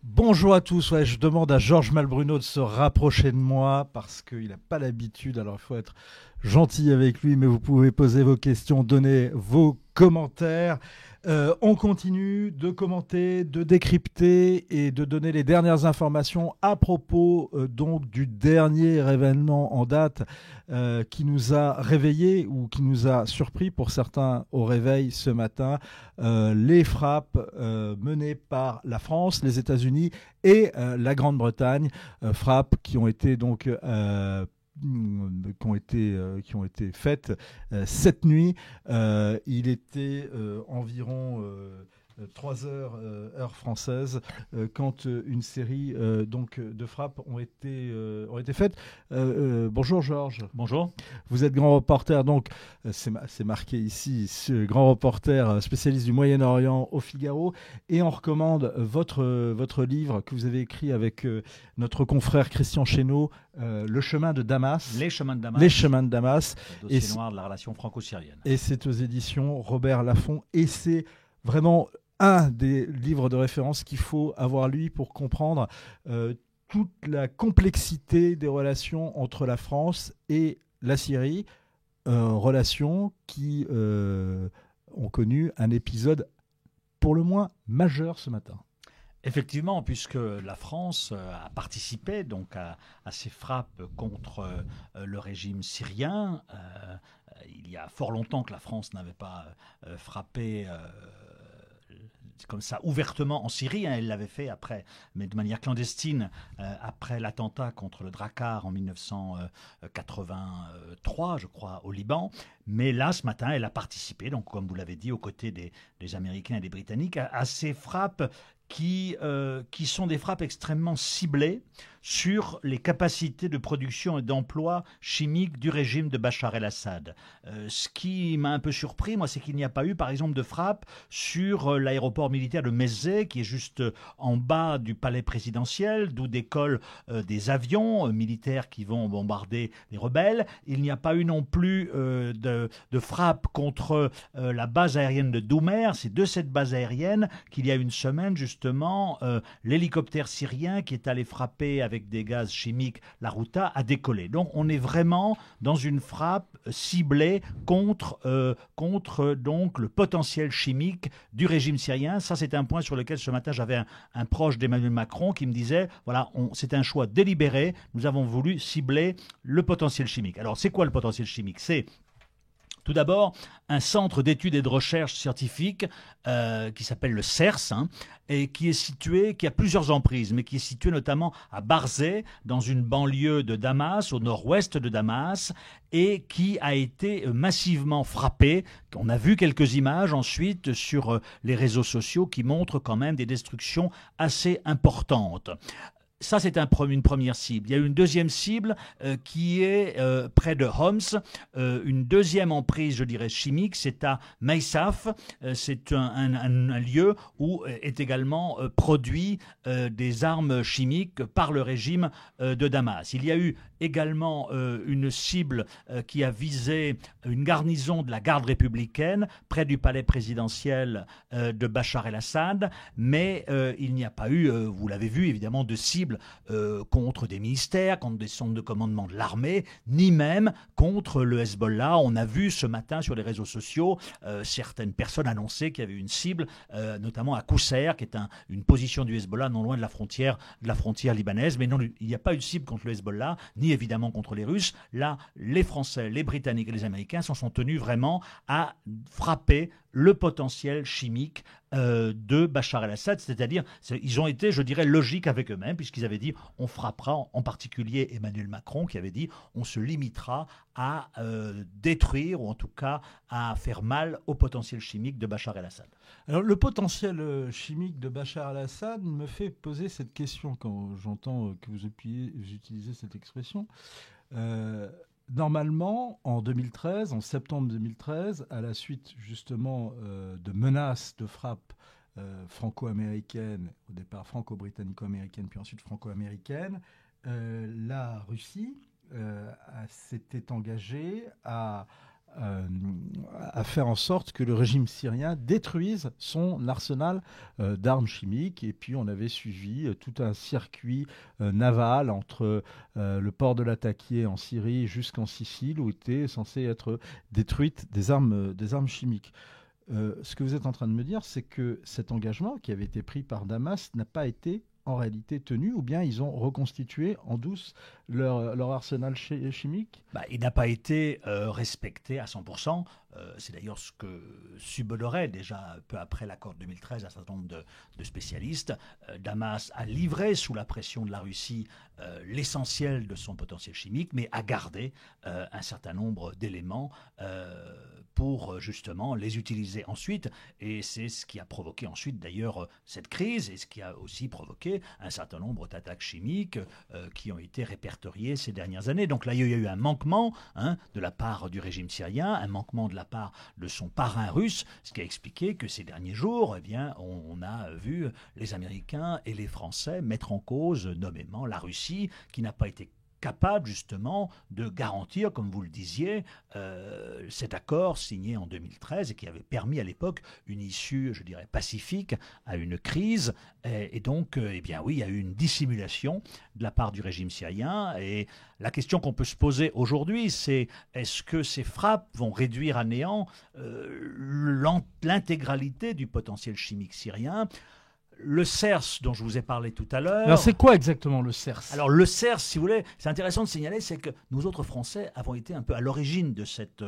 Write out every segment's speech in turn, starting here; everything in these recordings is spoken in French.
Bonjour à tous, ouais, je demande à Georges Malbruno de se rapprocher de moi parce qu'il n'a pas l'habitude, alors il faut être gentil avec lui, mais vous pouvez poser vos questions, donner vos commentaires. On continue de commenter, de décrypter et de donner les dernières informations à propos donc du dernier événement en date qui nous a réveillés ou qui nous a surpris pour certains au réveil ce matin. Les frappes menées par la France, les États-Unis et la Grande-Bretagne, frappes qui ont été donc qui ont été faites cette nuit. Il était environ 3 heures heure française quand une série donc de frappes ont été faites. Bonjour Georges. Bonjour. Vous êtes grand reporter, donc c'est marqué ici, grand reporter spécialiste du Moyen-Orient au Figaro, et on recommande votre livre que vous avez écrit avec notre confrère Christian Chesneau, Le chemin de Damas. Les chemins de Damas. Les chemins de Damas. Le dossier noir de la relation franco-syrienne. Et c'est aux éditions Robert Laffont, et c'est vraiment un des livres de référence qu'il faut avoir lu pour comprendre toute la complexité des relations entre la France et la Syrie, relations qui ont connu un épisode pour le moins majeur ce matin. Effectivement, puisque la France a participé donc à ces frappes contre le régime syrien, il y a fort longtemps que la France n'avait pas frappé comme ça ouvertement en Syrie. Elle l'avait fait après, mais de manière clandestine, après l'attentat contre le Drakkar en 1983, je crois, au Liban. Mais là, ce matin, elle a participé, donc comme vous l'avez dit, aux côtés des Américains et des Britanniques, à ces frappes qui sont des frappes extrêmement ciblées sur les capacités de production et d'emploi chimique du régime de Bachar el-Assad. Ce qui m'a un peu surpris, moi, c'est qu'il n'y a pas eu, par exemple, de frappe sur l'aéroport militaire de Mezzeh, qui est juste en bas du palais présidentiel, d'où décollent des avions militaires qui vont bombarder les rebelles. Il n'y a pas eu non plus de frappe contre la base aérienne de Doumer. C'est de cette base aérienne qu'il y a une semaine, justement, l'hélicoptère syrien qui est allé frapper avec des gaz chimiques la Ghouta a décollé. Donc on est vraiment dans une frappe ciblée contre donc le potentiel chimique du régime syrien. Ça, c'est un point sur lequel ce matin j'avais un proche d'Emmanuel Macron qui me disait voilà, c'est un choix délibéré. Nous avons voulu cibler le potentiel chimique. Alors c'est quoi le potentiel chimique? C'est tout d'abord, un centre d'études et de recherche scientifique qui s'appelle le CERS, et qui a plusieurs emprises, mais qui est situé notamment à Barzeh, dans une banlieue de Damas, au nord-ouest de Damas, et qui a été massivement frappé. On a vu quelques images ensuite sur les réseaux sociaux qui montrent quand même des destructions assez importantes. Ça, c'est une première cible. Il y a une deuxième cible qui est près de Homs. Une deuxième emprise, je dirais, chimique, c'est à Maïsaf. C'est un lieu où est également produit des armes chimiques par le régime de Damas. Il y a eu également une cible qui a visé une garnison de la garde républicaine près du palais présidentiel de Bachar el-Assad, mais il n'y a pas eu, vous l'avez vu évidemment, de cible contre des ministères, contre des centres de commandement de l'armée, ni même contre le Hezbollah. On a vu ce matin sur les réseaux sociaux certaines personnes annoncer qu'il y avait une cible, notamment à Qousseir, qui est une position du Hezbollah non loin de la frontière libanaise. Mais non, il n'y a pas eu de cible contre le Hezbollah, ni évidemment contre les Russes. Là, les Français, les Britanniques et les Américains s'en sont tenus vraiment à frapper le potentiel chimique de Bachar el-Assad, c'est-à-dire ils ont été, je dirais, logiques avec eux-mêmes, puisqu'ils avaient dit on frappera, en particulier Emmanuel Macron qui avait dit on se limitera à détruire, ou en tout cas à faire mal au potentiel chimique de Bachar el-Assad. Alors le potentiel chimique de Bachar el-Assad me fait poser cette question quand j'entends que vous utilisez cette expression. Normalement, en septembre 2013, à la suite justement de menaces de frappe franco-américaines, au départ franco-britannico-américaines, puis ensuite franco-américaines, la Russie s'était engagée à à faire en sorte que le régime syrien détruise son arsenal d'armes chimiques. Et puis on avait suivi tout un circuit naval entre le port de Latakia en Syrie jusqu'en Sicile, où étaient censées être détruites des armes chimiques. Ce que vous êtes en train de me dire, c'est que cet engagement qui avait été pris par Damas n'a pas été en réalité tenu, ou bien ils ont reconstitué en douce leur arsenal chimique? Il n'a pas été respecté à 100%. C'est d'ailleurs ce que subodorait déjà peu après l'accord de 2013 un certain nombre de spécialistes. Damas a livré sous la pression de la Russie l'essentiel de son potentiel chimique, mais a gardé un certain nombre d'éléments pour justement les utiliser ensuite. Et c'est ce qui a provoqué ensuite d'ailleurs cette crise, et ce qui a aussi provoqué un certain nombre d'attaques chimiques qui ont été répertoriées ces dernières années. Donc là, il y a eu un manquement de la part du régime syrien, un manquement de la part de son parrain russe, ce qui a expliqué que ces derniers jours, on a vu les Américains et les Français mettre en cause nommément la Russie, qui n'a pas été capable justement de garantir, comme vous le disiez, cet accord signé en 2013 et qui avait permis à l'époque une issue, je dirais, pacifique à une crise. Et donc, oui, il y a eu une dissimulation de la part du régime syrien. Et la question qu'on peut se poser aujourd'hui, c'est est-ce que ces frappes vont réduire à néant l'intégralité du potentiel chimique syrien ? Le CERS, dont je vous ai parlé tout à l'heure. Alors, c'est quoi exactement le CERS ? Alors, le CERS, si vous voulez, c'est intéressant de signaler, c'est que nous autres Français avons été un peu à l'origine de cette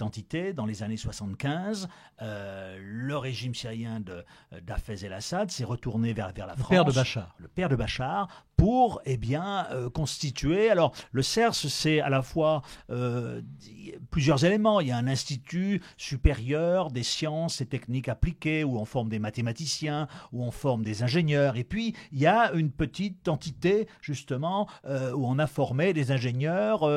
entité dans les années 75. Le régime syrien d'Hafez el-Assad s'est retourné vers la France. Le père de Bachar. Le père de Bachar, pour constituer. Alors, le CERS, c'est à la fois plusieurs éléments. Il y a un institut supérieur des sciences et techniques appliquées, où on forme des mathématiciens, où on forme des ingénieurs. Et puis, il y a une petite entité, justement, où on a formé des ingénieurs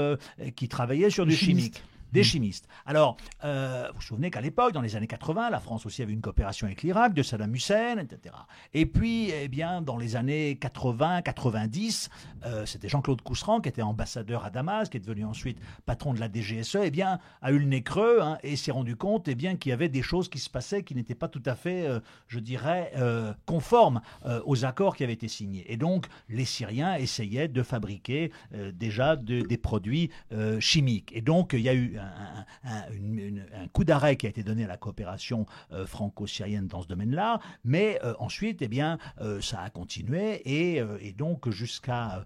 qui travaillaient sur du chimique. Des chimistes. Alors, vous vous souvenez qu'à l'époque, dans les années 80, la France aussi avait une coopération avec l'Irak, de Saddam Hussein, etc. Et puis, dans les années 80-90, c'était Jean-Claude Cousseran, qui était ambassadeur à Damas, qui est devenu ensuite patron de la DGSE, a eu le nez creux et s'est rendu compte qu'il y avait des choses qui se passaient qui n'étaient pas tout à fait, conformes aux accords qui avaient été signés. Et donc, les Syriens essayaient de fabriquer déjà des produits chimiques. Et donc, il y a eu un coup d'arrêt qui a été donné à la coopération franco-syrienne dans ce domaine-là, mais ensuite, ça a continué et donc jusqu'à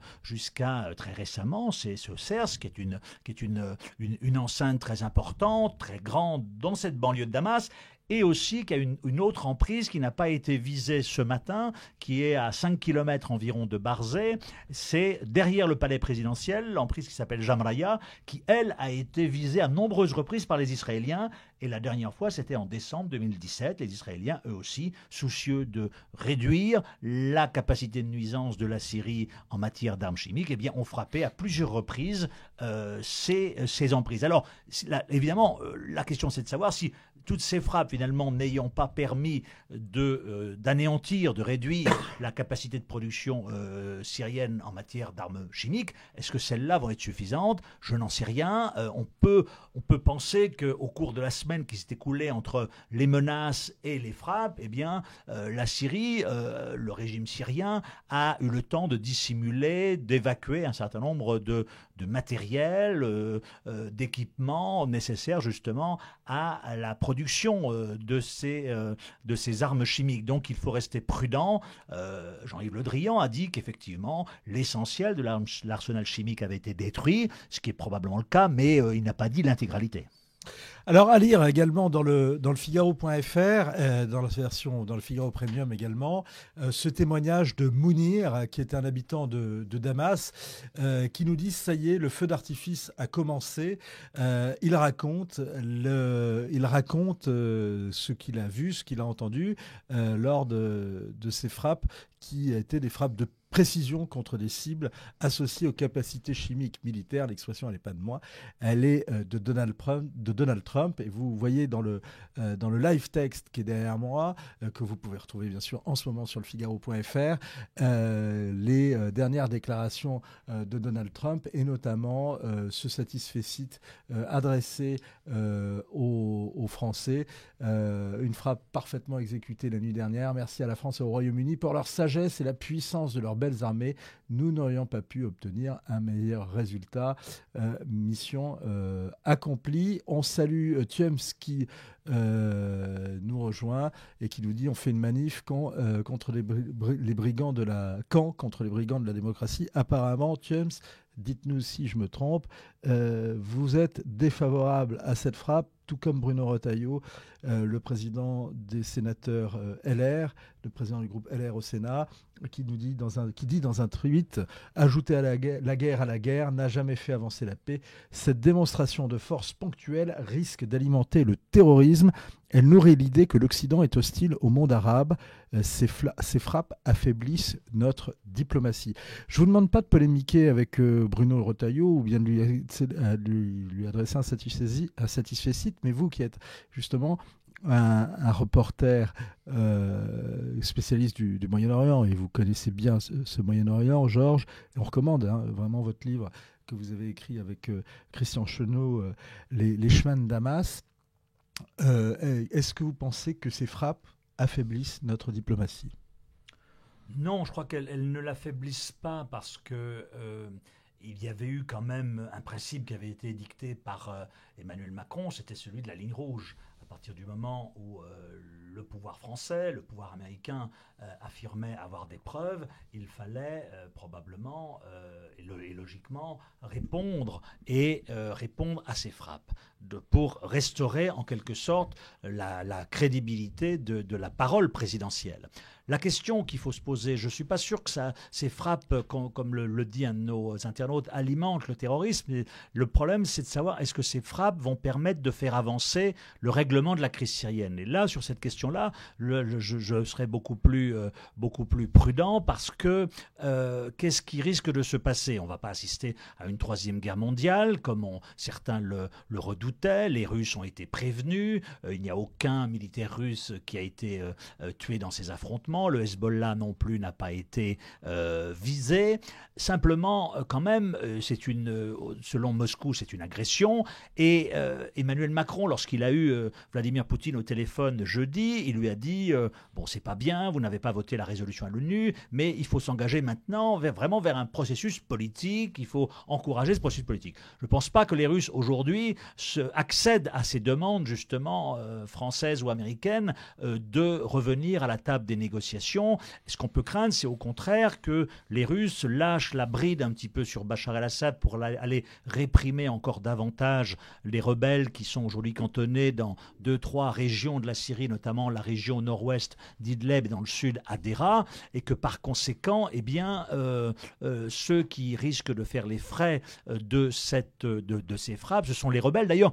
très récemment, c'est ce CERS qui est une enceinte très importante, très grande dans cette banlieue de Damas. Et aussi qu'il y a une autre emprise qui n'a pas été visée ce matin, qui est à 5 km environ de Barzeh. C'est derrière le palais présidentiel, l'emprise qui s'appelle Jamraya, qui, elle, a été visée à nombreuses reprises par les Israéliens. Et la dernière fois, c'était en décembre 2017. Les Israéliens, eux aussi, soucieux de réduire la capacité de nuisance de la Syrie en matière d'armes chimiques, ont frappé à plusieurs reprises ces emprises. Alors, évidemment, la question, c'est de savoir si toutes ces frappes, finalement, n'ayant pas permis d'anéantir, de réduire la capacité de production syrienne en matière d'armes chimiques, est-ce que celles-là vont être suffisantes ? Je n'en sais rien. On peut penser qu'au cours de la semaine qui s'est écoulée entre les menaces et les frappes, la Syrie, le régime syrien, a eu le temps de dissimuler, d'évacuer un certain nombre de matériel, d'équipements nécessaires justement à la production de ces armes chimiques. Donc il faut rester prudent. Jean-Yves Le Drian a dit qu'effectivement l'essentiel de l'arsenal chimique avait été détruit, ce qui est probablement le cas, mais il n'a pas dit l'intégralité. Alors, à lire également dans le Figaro.fr, dans le Figaro Premium également, ce témoignage de Mounir, qui est un habitant de Damas, qui nous dit, ça y est, le feu d'artifice a commencé. Il raconte ce qu'il a vu, ce qu'il a entendu lors de ces frappes, qui étaient des frappes de précision contre des cibles associées aux capacités chimiques militaires. L'expression, elle n'est pas de moi, elle est de Donald Trump. Trump. Et vous voyez dans le live texte qui est derrière moi, que vous pouvez retrouver bien sûr en ce moment sur lefigaro.fr, les dernières déclarations de Donald Trump, et notamment ce satisfecit adressé aux Français. Une frappe parfaitement exécutée la nuit dernière. Merci à la France et au Royaume-Uni pour leur sagesse et la puissance de leurs belles armées. Nous n'aurions pas pu obtenir un meilleur résultat. Mission accomplie. On salue Thiems qui nous rejoint et qui nous dit: on fait une manif contre les brigands de contre les brigands de la démocratie. Apparemment, Thiems, dites-nous si je me trompe, vous êtes défavorable à cette frappe, tout comme Bruno Retailleau, le président des sénateurs LR, le président du groupe LR au Sénat, qui dit dans un tweet: ajouter la guerre à la guerre n'a jamais fait avancer la paix. Cette démonstration de force ponctuelle risque d'alimenter le terrorisme. Elle nourrit l'idée que l'Occident est hostile au monde arabe. Ces frappes affaiblissent notre diplomatie. Je ne vous demande pas de polémiquer avec Bruno Retailleau ou bien de lui adresser un satisfecit, mais vous qui êtes justement un reporter spécialiste du Moyen-Orient, et vous connaissez bien ce Moyen-Orient, Georges, on recommande vraiment votre livre que vous avez écrit avec Christian Chenot, les chemins de Damas. Est-ce que vous pensez que ces frappes affaiblissent notre diplomatie ? Non, je crois qu'elles ne l'affaiblissent pas, parce que il y avait eu quand même un principe qui avait été dicté par Emmanuel Macron, c'était celui de la ligne rouge. À partir du moment où le pouvoir français, le pouvoir américain affirmait avoir des preuves, il fallait probablement et logiquement répondre à ces frappes pour restaurer en quelque sorte la crédibilité de la parole présidentielle. La question qu'il faut se poser, je ne suis pas sûr que ces frappes, comme le dit un de nos internautes, alimentent le terrorisme. Le problème, c'est de savoir, est-ce que ces frappes vont permettre de faire avancer le règlement de la crise syrienne. Et là, sur cette question-là, je serais beaucoup plus prudent, parce que qu'est-ce qui risque de se passer ? On ne va pas assister à une troisième guerre mondiale, comme certains le redoutaient. Les Russes ont été prévenus. Il n'y a aucun militaire russe qui a été tué dans ces affrontements. Le Hezbollah non plus n'a pas été visé. Simplement, quand même, selon Moscou, c'est une agression. Et Emmanuel Macron, lorsqu'il a eu Vladimir Poutine au téléphone jeudi, il lui a dit bon, c'est pas bien, vous n'avez pas voté la résolution à l'ONU, mais il faut s'engager maintenant vraiment vers un processus politique. Il faut encourager ce processus politique. Je ne pense pas que les Russes aujourd'hui accèdent à ces demandes justement françaises ou américaines de revenir à la table des négociations. Ce qu'on peut craindre, c'est au contraire que les Russes lâchent la bride un petit peu sur Bachar el-Assad pour aller réprimer encore davantage les rebelles qui sont aujourd'hui cantonnés dans 2-3 régions de la Syrie, notamment la région nord-ouest d'Idleb et dans le sud à Deraa, et que par conséquent, ceux qui risquent de faire les frais de ces frappes, ce sont les rebelles. D'ailleurs,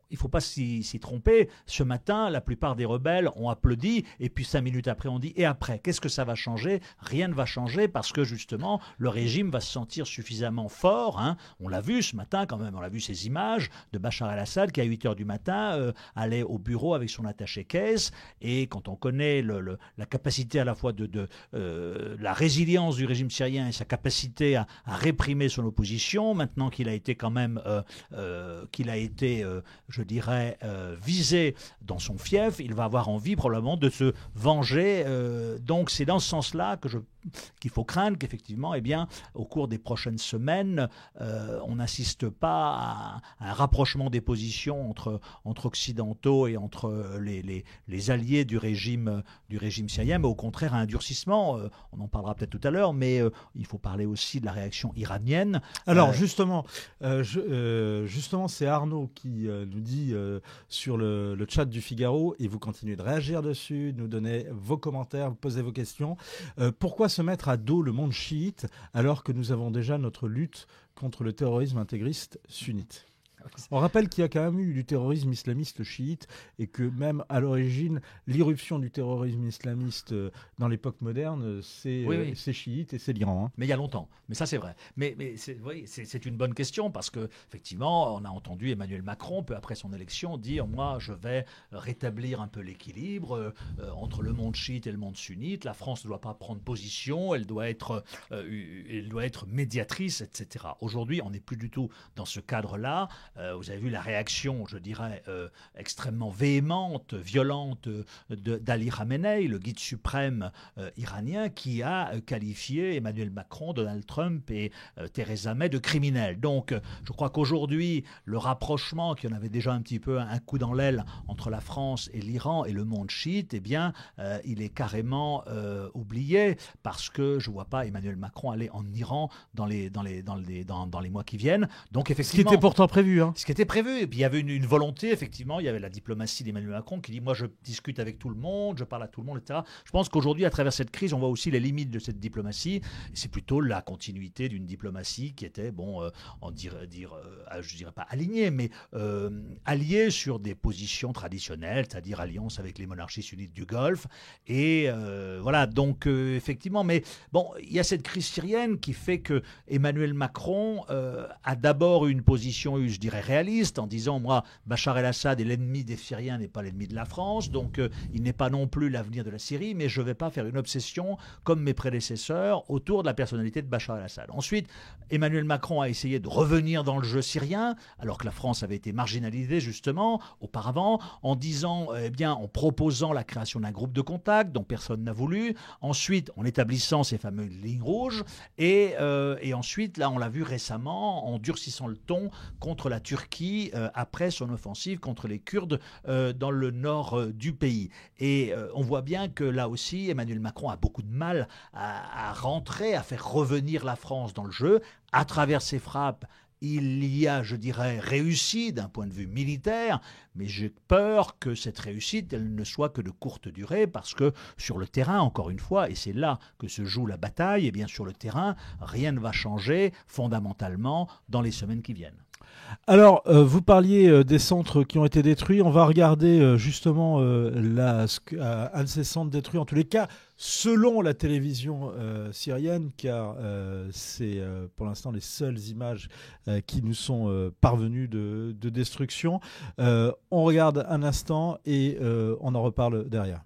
il ne faut pas s'y tromper. Ce matin, la plupart des rebelles ont applaudi, et puis 5 minutes après, on dit « et après, qu'est-ce que ça va changer ?» Rien ne va changer, parce que justement, le régime va se sentir suffisamment fort. On l'a vu ce matin quand même, on a vu ces images de Bachar el-Assad qui, à 8 h du matin, allait au bureau avec son attaché-caisse. Et quand on connaît la capacité à la fois la résilience du régime syrien et sa capacité à réprimer son opposition, maintenant qu'il a été quand même je dirais, visé dans son fief, il va avoir envie probablement de se venger. Donc c'est dans ce sens-là qu'il faut craindre qu'effectivement, au cours des prochaines semaines, on n'assiste pas à un rapprochement des positions entre occidentaux et entre les alliés du régime syrien, mais au contraire à un durcissement. On en parlera peut-être tout à l'heure, mais il faut parler aussi de la réaction iranienne. Alors justement, c'est Arnaud qui nous dit sur le chat du Figaro, et vous continuez de réagir dessus, de nous donner vos commentaires, poser vos questions. Pourquoi se mettre à dos le monde chiite alors que nous avons déjà notre lutte contre le terrorisme intégriste sunnite ? On rappelle qu'il y a quand même eu du terrorisme islamiste chiite et que même à l'origine, l'irruption du terrorisme islamiste dans l'époque moderne, c'est chiite et c'est l'Iran. Hein. Mais il y a longtemps. Mais ça, c'est vrai. Mais c'est une bonne question parce que effectivement, on a entendu Emmanuel Macron, peu après son élection, dire moi, je vais rétablir un peu l'équilibre entre le monde chiite et le monde sunnite. La France ne doit pas prendre position, elle doit être médiatrice, etc. Aujourd'hui, on n'est plus du tout dans ce cadre-là. Vous avez vu la réaction, je dirais, extrêmement véhémente, violente d'Ali Khamenei, le guide suprême iranien, qui a qualifié Emmanuel Macron, Donald Trump et Theresa May de criminels. Donc, je crois qu'aujourd'hui, le rapprochement, qui en avait déjà un petit peu un coup dans l'aile entre la France et l'Iran et le monde chiite, eh bien, il est carrément oublié parce que je ne vois pas Emmanuel Macron aller en Iran dans les mois qui viennent. Donc, effectivement, ce qui était pourtant prévu. Hein. Ce qui était prévu. Et puis, il y avait une volonté, effectivement, il y avait la diplomatie d'Emmanuel Macron qui dit, moi, je discute avec tout le monde, je parle à tout le monde, etc. Je pense qu'aujourd'hui, à travers cette crise, on voit aussi les limites de cette diplomatie. Et c'est plutôt la continuité d'une diplomatie qui était, je dirais pas alignée, mais alliée sur des positions traditionnelles, c'est-à-dire alliance avec les monarchies sunnites du Golfe. Et voilà, donc effectivement, mais bon, il y a cette crise syrienne qui fait que Emmanuel Macron a d'abord une position, je dirais, réaliste, en disant, moi, Bachar el-Assad est l'ennemi des Syriens, n'est pas l'ennemi de la France, donc il n'est pas non plus l'avenir de la Syrie, mais je ne vais pas faire une obsession, comme mes prédécesseurs, autour de la personnalité de Bachar el-Assad. Ensuite, Emmanuel Macron a essayé de revenir dans le jeu syrien, alors que la France avait été marginalisée, justement, auparavant, en disant, en proposant la création d'un groupe de contact, dont personne n'a voulu, ensuite, en établissant ces fameuses lignes rouges, et ensuite, là, on l'a vu récemment, en durcissant le ton contre la Turquie, après son offensive contre les Kurdes dans le nord du pays. Et on voit bien que là aussi, Emmanuel Macron a beaucoup de mal à rentrer, à faire revenir la France dans le jeu. À travers ses frappes, il y a, je dirais, réussi d'un point de vue militaire, mais j'ai peur que cette réussite, elle ne soit que de courte durée, parce que sur le terrain, encore une fois, et c'est là que se joue la bataille, et bien sur le terrain, rien ne va changer fondamentalement dans les semaines qui viennent. Alors, vous parliez des centres qui ont été détruits. On va regarder justement un de ces centres détruits, en tous les cas, selon la télévision syrienne, car c'est pour l'instant les seules images qui nous sont parvenues de destruction. On regarde un instant et on en reparle derrière.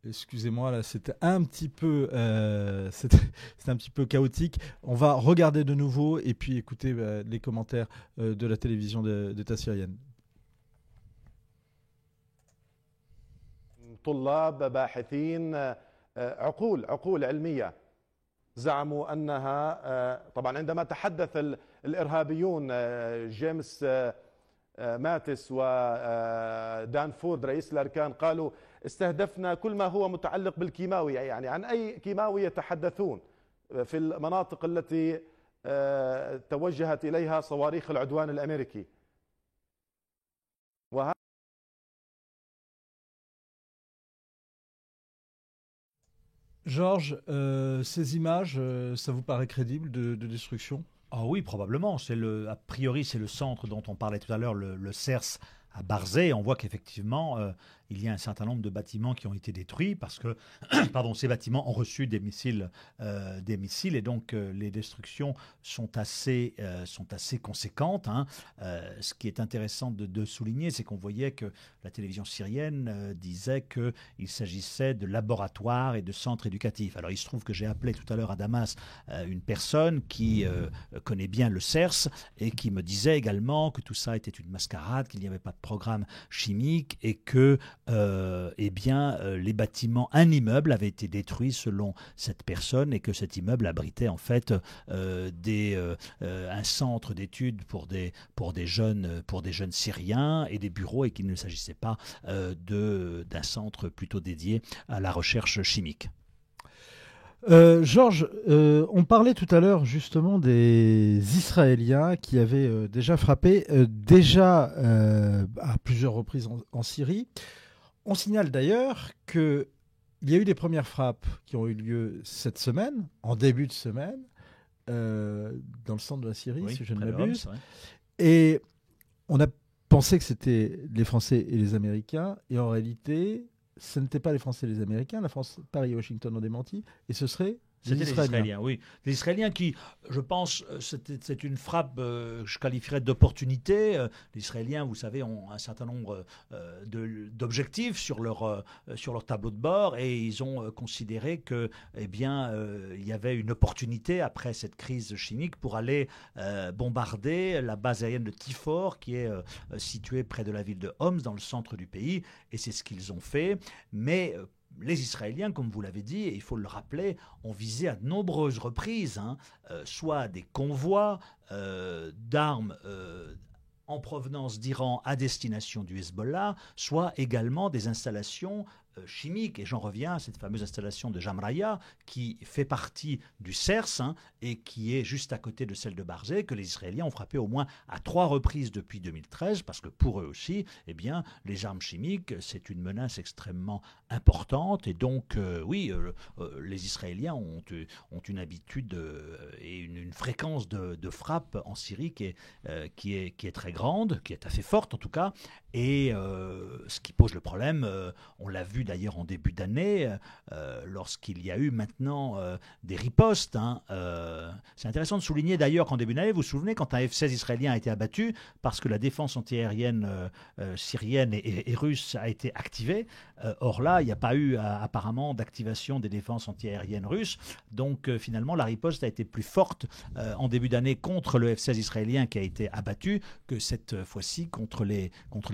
Excusez-moi, là, c'était un petit peu chaotique. On va regarder de nouveau et puis écouter les commentaires de la télévision d'État syrienne. طلاب باحثين عقول علمية زعموا أنها طبعا عندما تحدث الإرهابيون جيمس ماتس ودان فورد رئيس الأركان قالوا استهدفنا كل ما هو متعلق بالكيماوي، يعني عن أي كيماوي يتحدثون في المناطق التي توجهت إليها صواريخ العدوان الأمريكي. Georges, ces images, ça vous paraît crédible de destruction ? Ah oui, probablement. A priori, c'est le centre dont on parlait tout à l'heure, le CERS à Barzeh. On voit qu'effectivement, il y a un certain nombre de bâtiments qui ont été détruits parce que ces bâtiments ont reçu des missiles et donc les destructions sont assez conséquentes. Hein. Ce qui est intéressant de souligner, c'est qu'on voyait que la télévision syrienne disait qu'il s'agissait de laboratoires et de centres éducatifs. Alors il se trouve que j'ai appelé tout à l'heure à Damas une personne qui connaît bien le CERS et qui me disait également que tout ça était une mascarade, qu'il n'y avait pas de programme chimique et que les bâtiments, un immeuble avait été détruit selon cette personne et que cet immeuble abritait en fait un centre d'études pour des jeunes syriens et des bureaux et qu'il ne s'agissait pas d'un centre plutôt dédié à la recherche chimique. Georges, on parlait tout à l'heure justement des Israéliens qui avaient déjà frappé à plusieurs reprises en Syrie. On signale d'ailleurs qu'il y a eu des premières frappes qui ont eu lieu cette semaine, en début de semaine, dans le centre de la Syrie, Oui, si je ne près de m'abuse. Homs, ouais. Et on a pensé que c'était les Français et les Américains, et en réalité, ce n'étaient pas les Français et les Américains. La France, Paris et Washington ont démenti, et ce serait C'était les Israéliens, oui. Les Israéliens qui, je pense, c'est une frappe, je qualifierais d'opportunité. Les Israéliens, vous savez, ont un certain nombre d'objectifs sur leur tableau de bord et ils ont considéré que, eh bien, il y avait une opportunité après cette crise chimique pour aller bombarder la base aérienne de Tifor, qui est située près de la ville de Homs, dans le centre du pays. Et c'est ce qu'ils ont fait. Mais les Israéliens, comme vous l'avez dit, et il faut le rappeler, ont visé à de nombreuses reprises, soit des convois d'armes en provenance d'Iran à destination du Hezbollah, soit également des installations chimiques. Et j'en reviens à cette fameuse installation de Jamraya qui fait partie du CERS et qui est juste à côté de celle de Barzeh, que les Israéliens ont frappé au moins à 3 reprises depuis 2013, parce que pour eux aussi, eh bien, les armes chimiques, c'est une menace extrêmement importante. Et donc, les Israéliens ont une habitude et une fréquence de frappe en Syrie qui est très grande, qui est assez forte en tout cas. Et ce qui pose le problème, on l'a vu d'ailleurs en début d'année, lorsqu'il y a eu maintenant des ripostes. C'est intéressant de souligner d'ailleurs qu'en début d'année, vous vous souvenez, quand un F-16 israélien a été abattu, parce que la défense antiaérienne syrienne et russe a été activée. Or là, il n'y a pas eu apparemment d'activation des défenses antiaériennes russes. Donc finalement, la riposte a été plus forte en début d'année contre le F-16 israélien qui a été abattu que cette fois-ci contre les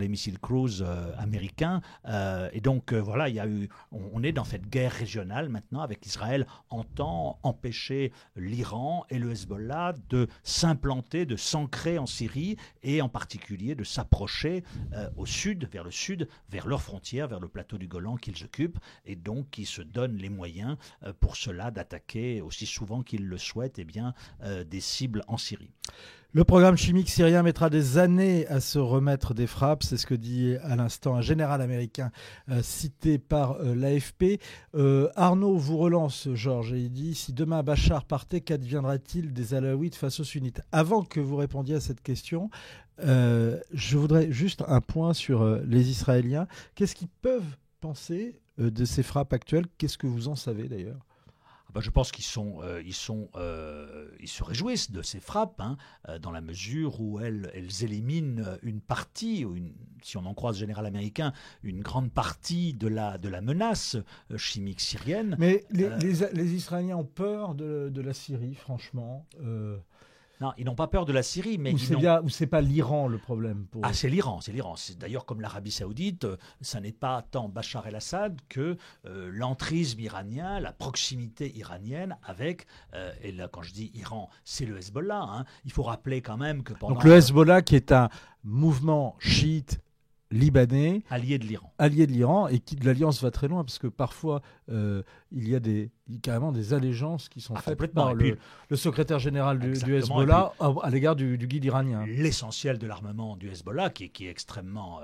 missiles cruise américains. Et donc voilà, on est dans cette guerre régionale maintenant avec Israël entend empêcher l'Iran et le Hezbollah de s'implanter, de s'ancrer en Syrie et en particulier de s'approcher au sud, vers leurs frontières, vers le plateau du Golan qu'ils occupent et donc qui se donnent les moyens pour cela d'attaquer aussi souvent qu'ils le souhaitent des cibles en Syrie. Le programme chimique syrien mettra des années à se remettre des frappes, c'est ce que dit à l'instant un général américain cité par l'AFP. Arnaud vous relance, Georges, et il dit « Si demain Bachar partait, qu'adviendra-t-il des Alaouites face aux Sunnites ?» Avant que vous répondiez à cette question, je voudrais juste un point sur les Israéliens. Qu'est-ce qu'ils peuvent penser de ces frappes actuelles? Qu'est-ce que vous en savez d'ailleurs? Je pense qu'ils se réjouissent de ces frappes, dans la mesure où elles éliminent une partie, si on en croise le général américain, une grande partie de la menace chimique syrienne. Mais les Israéliens ont peur de la Syrie, franchement. Non, ils n'ont pas peur de la Syrie, mais ou c'est pas l'Iran le problème pour eux. C'est l'Iran. C'est d'ailleurs comme l'Arabie Saoudite, ça n'est pas tant Bachar el-Assad que l'entrisme iranien, la proximité iranienne avec, et là quand je dis Iran, c'est le Hezbollah. Il faut rappeler quand même que pendant... Donc le Hezbollah qui est un mouvement chiite libanais, allié de l'Iran, et qui de l'alliance va très loin parce que parfois il y a carrément des allégeances qui sont faites par le secrétaire général du Hezbollah à l'égard du guide iranien. L'essentiel de l'armement du Hezbollah, qui est extrêmement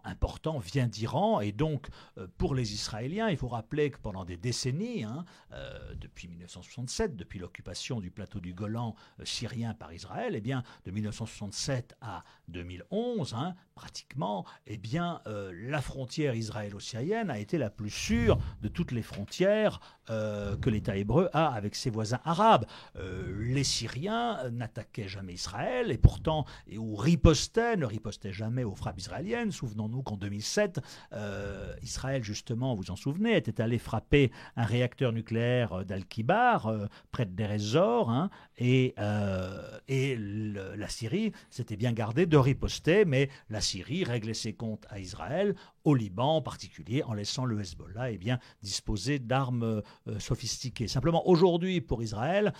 important, vient d'Iran. Et donc, pour les Israéliens, il faut rappeler que pendant des décennies, depuis 1967, depuis l'occupation du plateau du Golan syrien par Israël, de 1967 à 2011, pratiquement, la frontière israélo-syrienne a été la plus sûre de toutes les frontières que l'État hébreu a avec ses voisins arabes. Les Syriens n'attaquaient jamais Israël et pourtant, ne ripostaient jamais aux frappes israéliennes. Souvenons-nous qu'en 2007, Israël, justement, vous en souvenez, était allé frapper un réacteur nucléaire d'Al-Kibar, près de Deir ez-Zor, et la Syrie s'était bien gardée de riposter, mais la Syrie réglait ses comptes à Israël au Liban en particulier, en laissant le Hezbollah disposer d'armes sophistiquées. Simplement, aujourd'hui, pour Israël,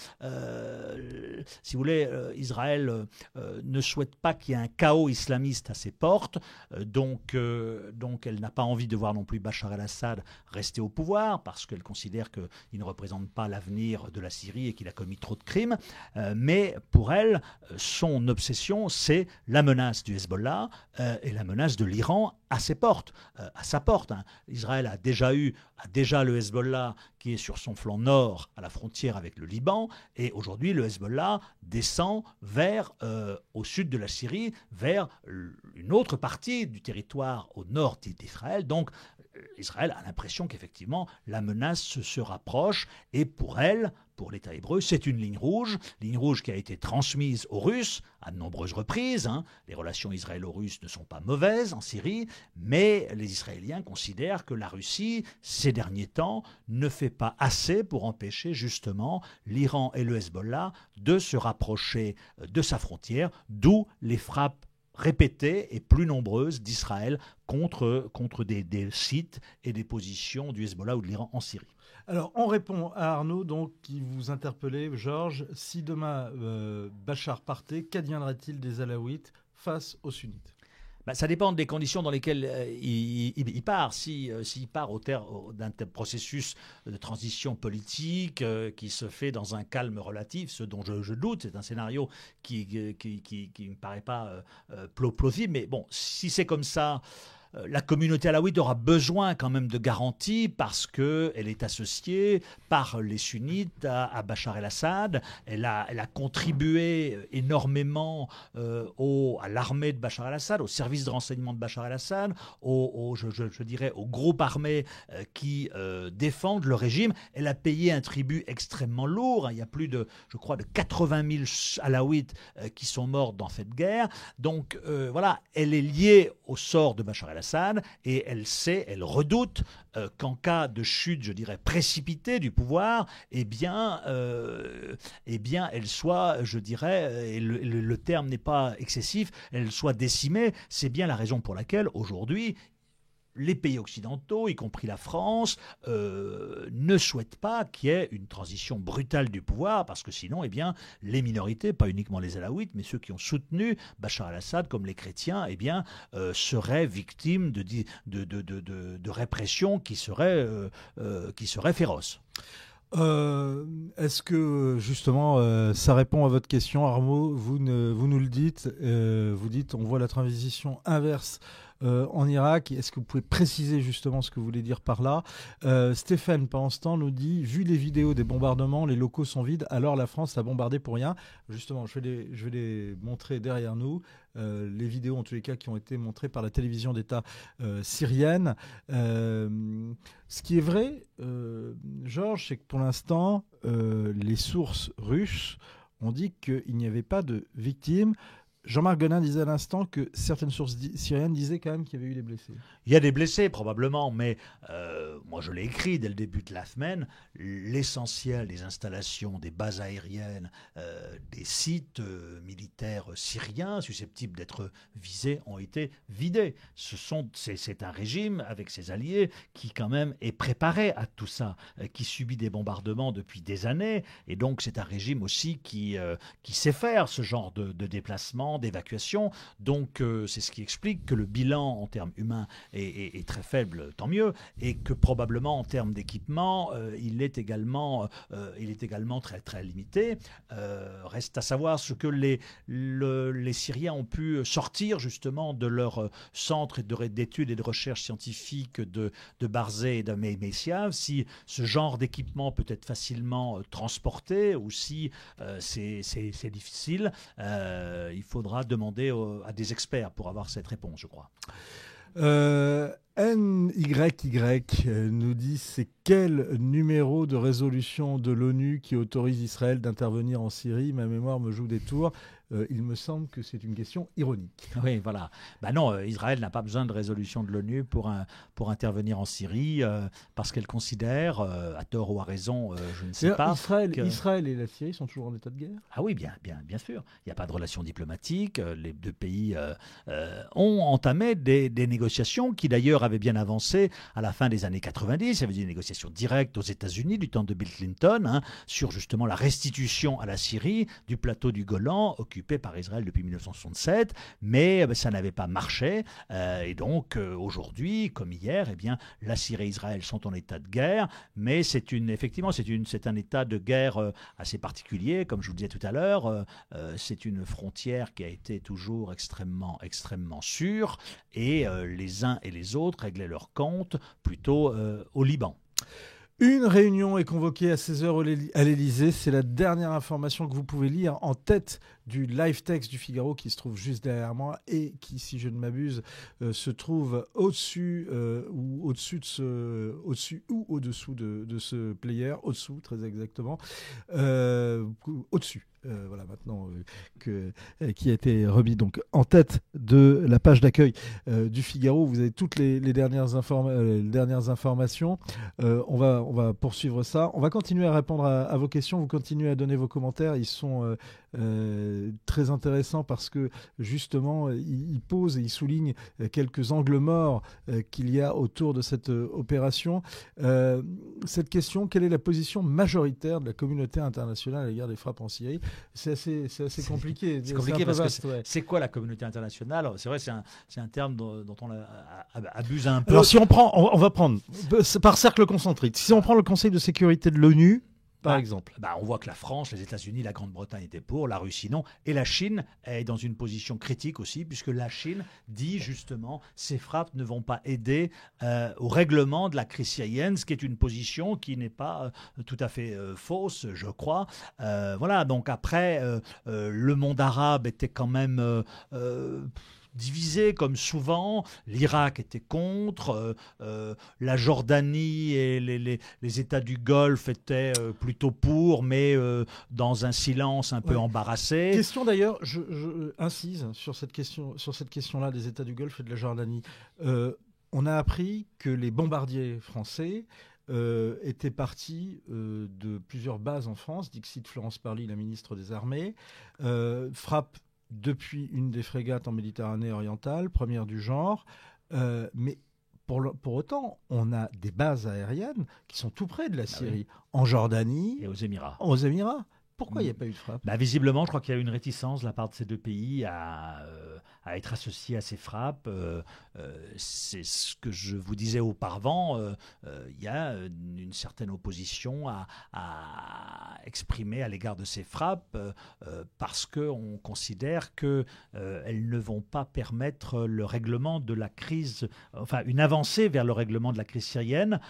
si vous voulez, Israël ne souhaite pas qu'il y ait un chaos islamiste à ses portes, donc elle n'a pas envie de voir non plus Bachar el-Assad rester au pouvoir, parce qu'elle considère qu'il ne représente pas l'avenir de la Syrie et qu'il a commis trop de crimes, mais pour elle, son obsession, c'est la menace du Hezbollah et la menace de l'Iran à ses portes, à sa porte. Israël a déjà le Hezbollah qui est sur son flanc nord à la frontière avec le Liban, et aujourd'hui le Hezbollah descend au sud de la Syrie, vers une autre partie du territoire au nord d'Israël. Donc Israël a l'impression qu'effectivement la menace se rapproche, et pour l'État hébreu, c'est une ligne rouge qui a été transmise aux Russes à de nombreuses reprises. Les relations israélo-russes ne sont pas mauvaises en Syrie, mais les Israéliens considèrent que la Russie, ces derniers temps, ne fait pas assez pour empêcher justement l'Iran et le Hezbollah de se rapprocher de sa frontière, d'où les frappes répétées et plus nombreuses d'Israël contre des sites et des positions du Hezbollah ou de l'Iran en Syrie. Alors, on répond à Arnaud, donc, qui vous interpellait, Georges. Si demain Bachar partait, qu'adviendrait-il des Alaouites face aux sunnites ? Ça dépend des conditions dans lesquelles il part. S'il part au terme d'un processus de transition politique qui se fait dans un calme relatif, ce dont je doute, c'est un scénario qui ne me paraît pas plausible. Mais bon, si c'est comme ça, la communauté alaouite aura besoin quand même de garanties, parce qu'elle est associée par les sunnites à Bachar el-Assad. Elle a contribué énormément à l'armée de Bachar el-Assad, au service de renseignement de Bachar el-Assad, je dirais aux groupes armés qui défendent le régime. Elle a payé un tribut extrêmement lourd. Il y a plus de, je crois, de 80 000 alaouites qui sont morts dans cette guerre. Donc voilà, elle est liée au sort de Bachar el-Assad, et elle redoute qu'en cas de chute, je dirais, précipitée du pouvoir, elle soit, je dirais, et le terme n'est pas excessif, elle soit décimée. C'est bien la raison pour laquelle, aujourd'hui, les pays occidentaux, y compris la France, ne souhaitent pas qu'il y ait une transition brutale du pouvoir, parce que sinon, les minorités, pas uniquement les Alaouites, mais ceux qui ont soutenu Bachar el-Assad, comme les chrétiens, seraient victimes de répression qui serait féroce. Est-ce que justement ça répond à votre question, Arnaud? Vous nous le dites, vous dites on voit la transition inverse en Irak. Est-ce que vous pouvez préciser justement ce que vous voulez dire par là? Stéphane, pendant ce temps, nous dit, vu les vidéos des bombardements, les locaux sont vides, alors la France a bombardé pour rien. Justement, je vais les montrer derrière nous. Les vidéos, en tous les cas, qui ont été montrées par la télévision d'État syrienne. Ce qui est vrai, Georges, c'est que pour l'instant, les sources russes ont dit qu'il n'y avait pas de victimes. Jean-Marc Gonin disait à l'instant que certaines sources syriennes disaient quand même qu'il y avait eu des blessés. Il y a des blessés probablement, mais moi je l'ai écrit dès le début de la semaine, l'essentiel des installations, des bases aériennes, des sites militaires syriens susceptibles d'être visés ont été vidés. C'est un régime avec ses alliés qui quand même est préparé à tout ça, qui subit des bombardements depuis des années, et donc c'est un régime aussi qui sait faire ce genre de déplacement, d'évacuation. Donc c'est ce qui explique que le bilan en termes humains est très faible, tant mieux, et que probablement en termes d'équipement, il est également très très limité. Reste à savoir ce que les Syriens ont pu sortir justement de leur centre d'études et de recherche scientifiques de Barzeh et de Meysia, si ce genre d'équipement peut être facilement transporté, ou si c'est difficile. Il faudra demander à des experts pour avoir cette réponse, je crois. NYY nous dit, c'est quel numéro de résolution de l'ONU qui autorise Israël d'intervenir en Syrie? Ma mémoire me joue des tours. Il me semble que c'est une question ironique. Oui, voilà. Non, Israël n'a pas besoin de résolution de l'ONU pour intervenir en Syrie, parce qu'elle considère, à tort ou à raison, je ne sais pas... Israël et la Syrie sont toujours en état de guerre? Ah oui, bien sûr. Il n'y a pas de relations diplomatiques. Les deux pays ont entamé des négociations qui d'ailleurs avait bien avancé à la fin des années 90. Il y avait des négociations directes aux États-Unis du temps de Bill Clinton sur justement la restitution à la Syrie du plateau du Golan occupé par Israël depuis 1967, mais ça n'avait pas marché. Et donc aujourd'hui, comme hier, eh bien, la Syrie et Israël sont en état de guerre, mais effectivement, c'est un état de guerre assez particulier, comme je vous le disais tout à l'heure. C'est une frontière qui a été toujours extrêmement sûre, et les uns et les autres réglaient leurs comptes plutôt au Liban. Une réunion est convoquée à 16h à l'Élysée. C'est la dernière information que vous pouvez lire en tête du live text du Figaro qui se trouve juste derrière moi et qui, si je ne m'abuse, se trouve au-dessus ou au-dessous de ce player, au-dessous très exactement, au-dessus. Voilà, maintenant qui a été remis donc en tête de la page d'accueil du Figaro. Vous avez toutes les dernières informations. On va poursuivre ça. On va continuer à répondre à vos questions. Vous continuez à donner vos commentaires. Ils sont très intéressants parce que justement, ils posent et ils soulignent quelques angles morts qu'il y a autour de cette opération. Cette question, quelle est la position majoritaire de la communauté internationale à l'égard des frappes en Syrie ? C'est assez compliqué. C'est compliqué parce que c'est quoi la communauté internationale ? C'est vrai, c'est un terme dont on abuse un peu. Alors si on va prendre par cercle concentrique. Si on prend le Conseil de sécurité de l'ONU, par exemple. On voit que la France, les États-Unis, la Grande-Bretagne étaient pour, la Russie non, et la Chine est dans une position critique aussi, puisque la Chine dit justement ces frappes ne vont pas aider au règlement de la crise syrienne, ce qui est une position qui n'est pas tout à fait fausse, je crois. Voilà, donc après, le monde arabe était quand même divisé comme souvent. L'Irak était contre, la Jordanie et les États du Golfe étaient plutôt pour, mais dans un silence un peu embarrassé. Question d'ailleurs, je incise sur cette question-là des États du Golfe et de la Jordanie. On a appris que les bombardiers français étaient partis de plusieurs bases en France. Dixit Florence Parly, la ministre des Armées, frappe depuis une des frégates en Méditerranée orientale, première du genre, mais pour autant, on a des bases aériennes qui sont tout près de la Syrie, en Jordanie et aux Émirats. Pourquoi il n'y a pas eu de frappe ? Visiblement, je crois qu'il y a eu une réticence de la part de ces deux pays à être associés à ces frappes. C'est ce que je vous disais auparavant. Il y a une certaine opposition à exprimer à l'égard de ces frappes parce qu'on considère qu'elles ne vont pas permettre le règlement de la crise, enfin une avancée vers le règlement de la crise syrienne,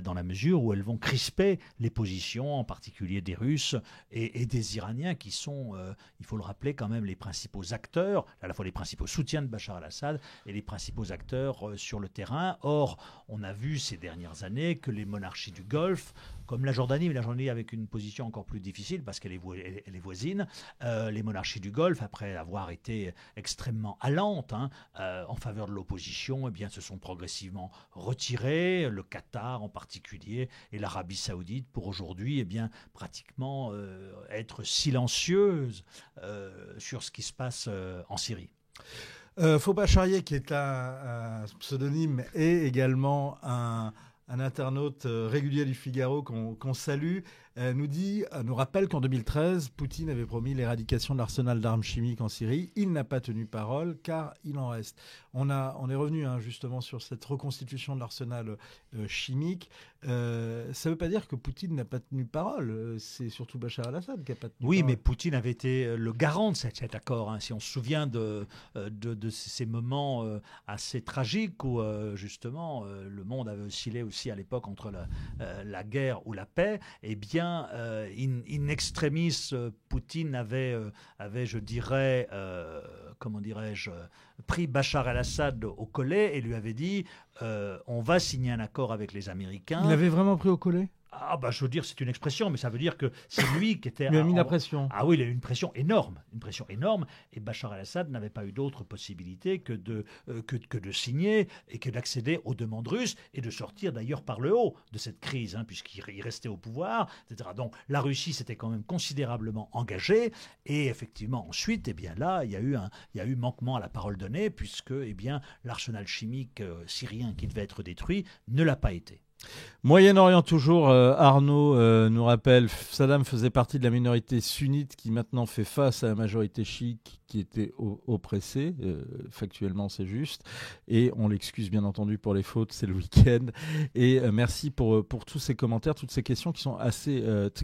dans la mesure où elles vont crisper les positions, en particulier des Russes et des Iraniens qui sont, il faut le rappeler quand même, les principaux acteurs, à la fois les principaux soutiens de Bachar al-Assad et les principaux acteurs sur le terrain. Or, on a vu ces dernières années que les monarchies du Golfe, comme la Jordanie, mais la Jordanie avec une position encore plus difficile parce qu'elle est voisine, les monarchies du Golfe, après avoir été extrêmement allantes en faveur de l'opposition, eh bien, se sont progressivement retirées, le Qatar en particulier et l'Arabie saoudite pour aujourd'hui, eh bien, pratiquement être silencieuse sur ce qui se passe en Syrie. Fauba Charrier, qui est un pseudonyme et également un internaute régulier du Figaro qu'on salue, nous rappelle qu'en 2013, Poutine avait promis l'éradication de l'arsenal d'armes chimiques en Syrie. Il n'a pas tenu parole car il en reste. On est revenu justement sur cette reconstitution de l'arsenal chimique. Ça ne veut pas dire que Poutine n'a pas tenu parole. C'est surtout Bachar al-Assad qui n'a pas tenu parole. Oui, mais Poutine avait été le garant de cet accord. Si on se souvient de ces moments assez tragiques où justement le monde avait oscillé aussi à l'époque entre la guerre ou la paix, eh bien, in extremis, Poutine avait je dirais, comment dirais-je, pris Bachar al-Assad au collet et lui avait dit on va signer un accord avec les Américains. Il l'avait vraiment pris au collet ? Ah bah je veux dire, c'est une expression, mais ça veut dire que c'est lui qui était... Il lui a mis la pression. Ah oui, il a eu une pression énorme, et Bachar el-Assad n'avait pas eu d'autre possibilité que de signer et que d'accéder aux demandes russes et de sortir d'ailleurs par le haut de cette crise, puisqu'il restait au pouvoir, etc. Donc la Russie s'était quand même considérablement engagée, et effectivement ensuite, eh bien là, il y a eu manquement à la parole donnée, puisque eh bien l'arsenal chimique syrien qui devait être détruit ne l'a pas été. Moyen-Orient toujours, Arnaud nous rappelle, Saddam faisait partie de la minorité sunnite qui maintenant fait face à la majorité chiite qui était oppressée, factuellement c'est juste, et on l'excuse bien entendu pour les fautes, c'est le week-end, et merci pour tous ces commentaires, toutes ces questions qui sont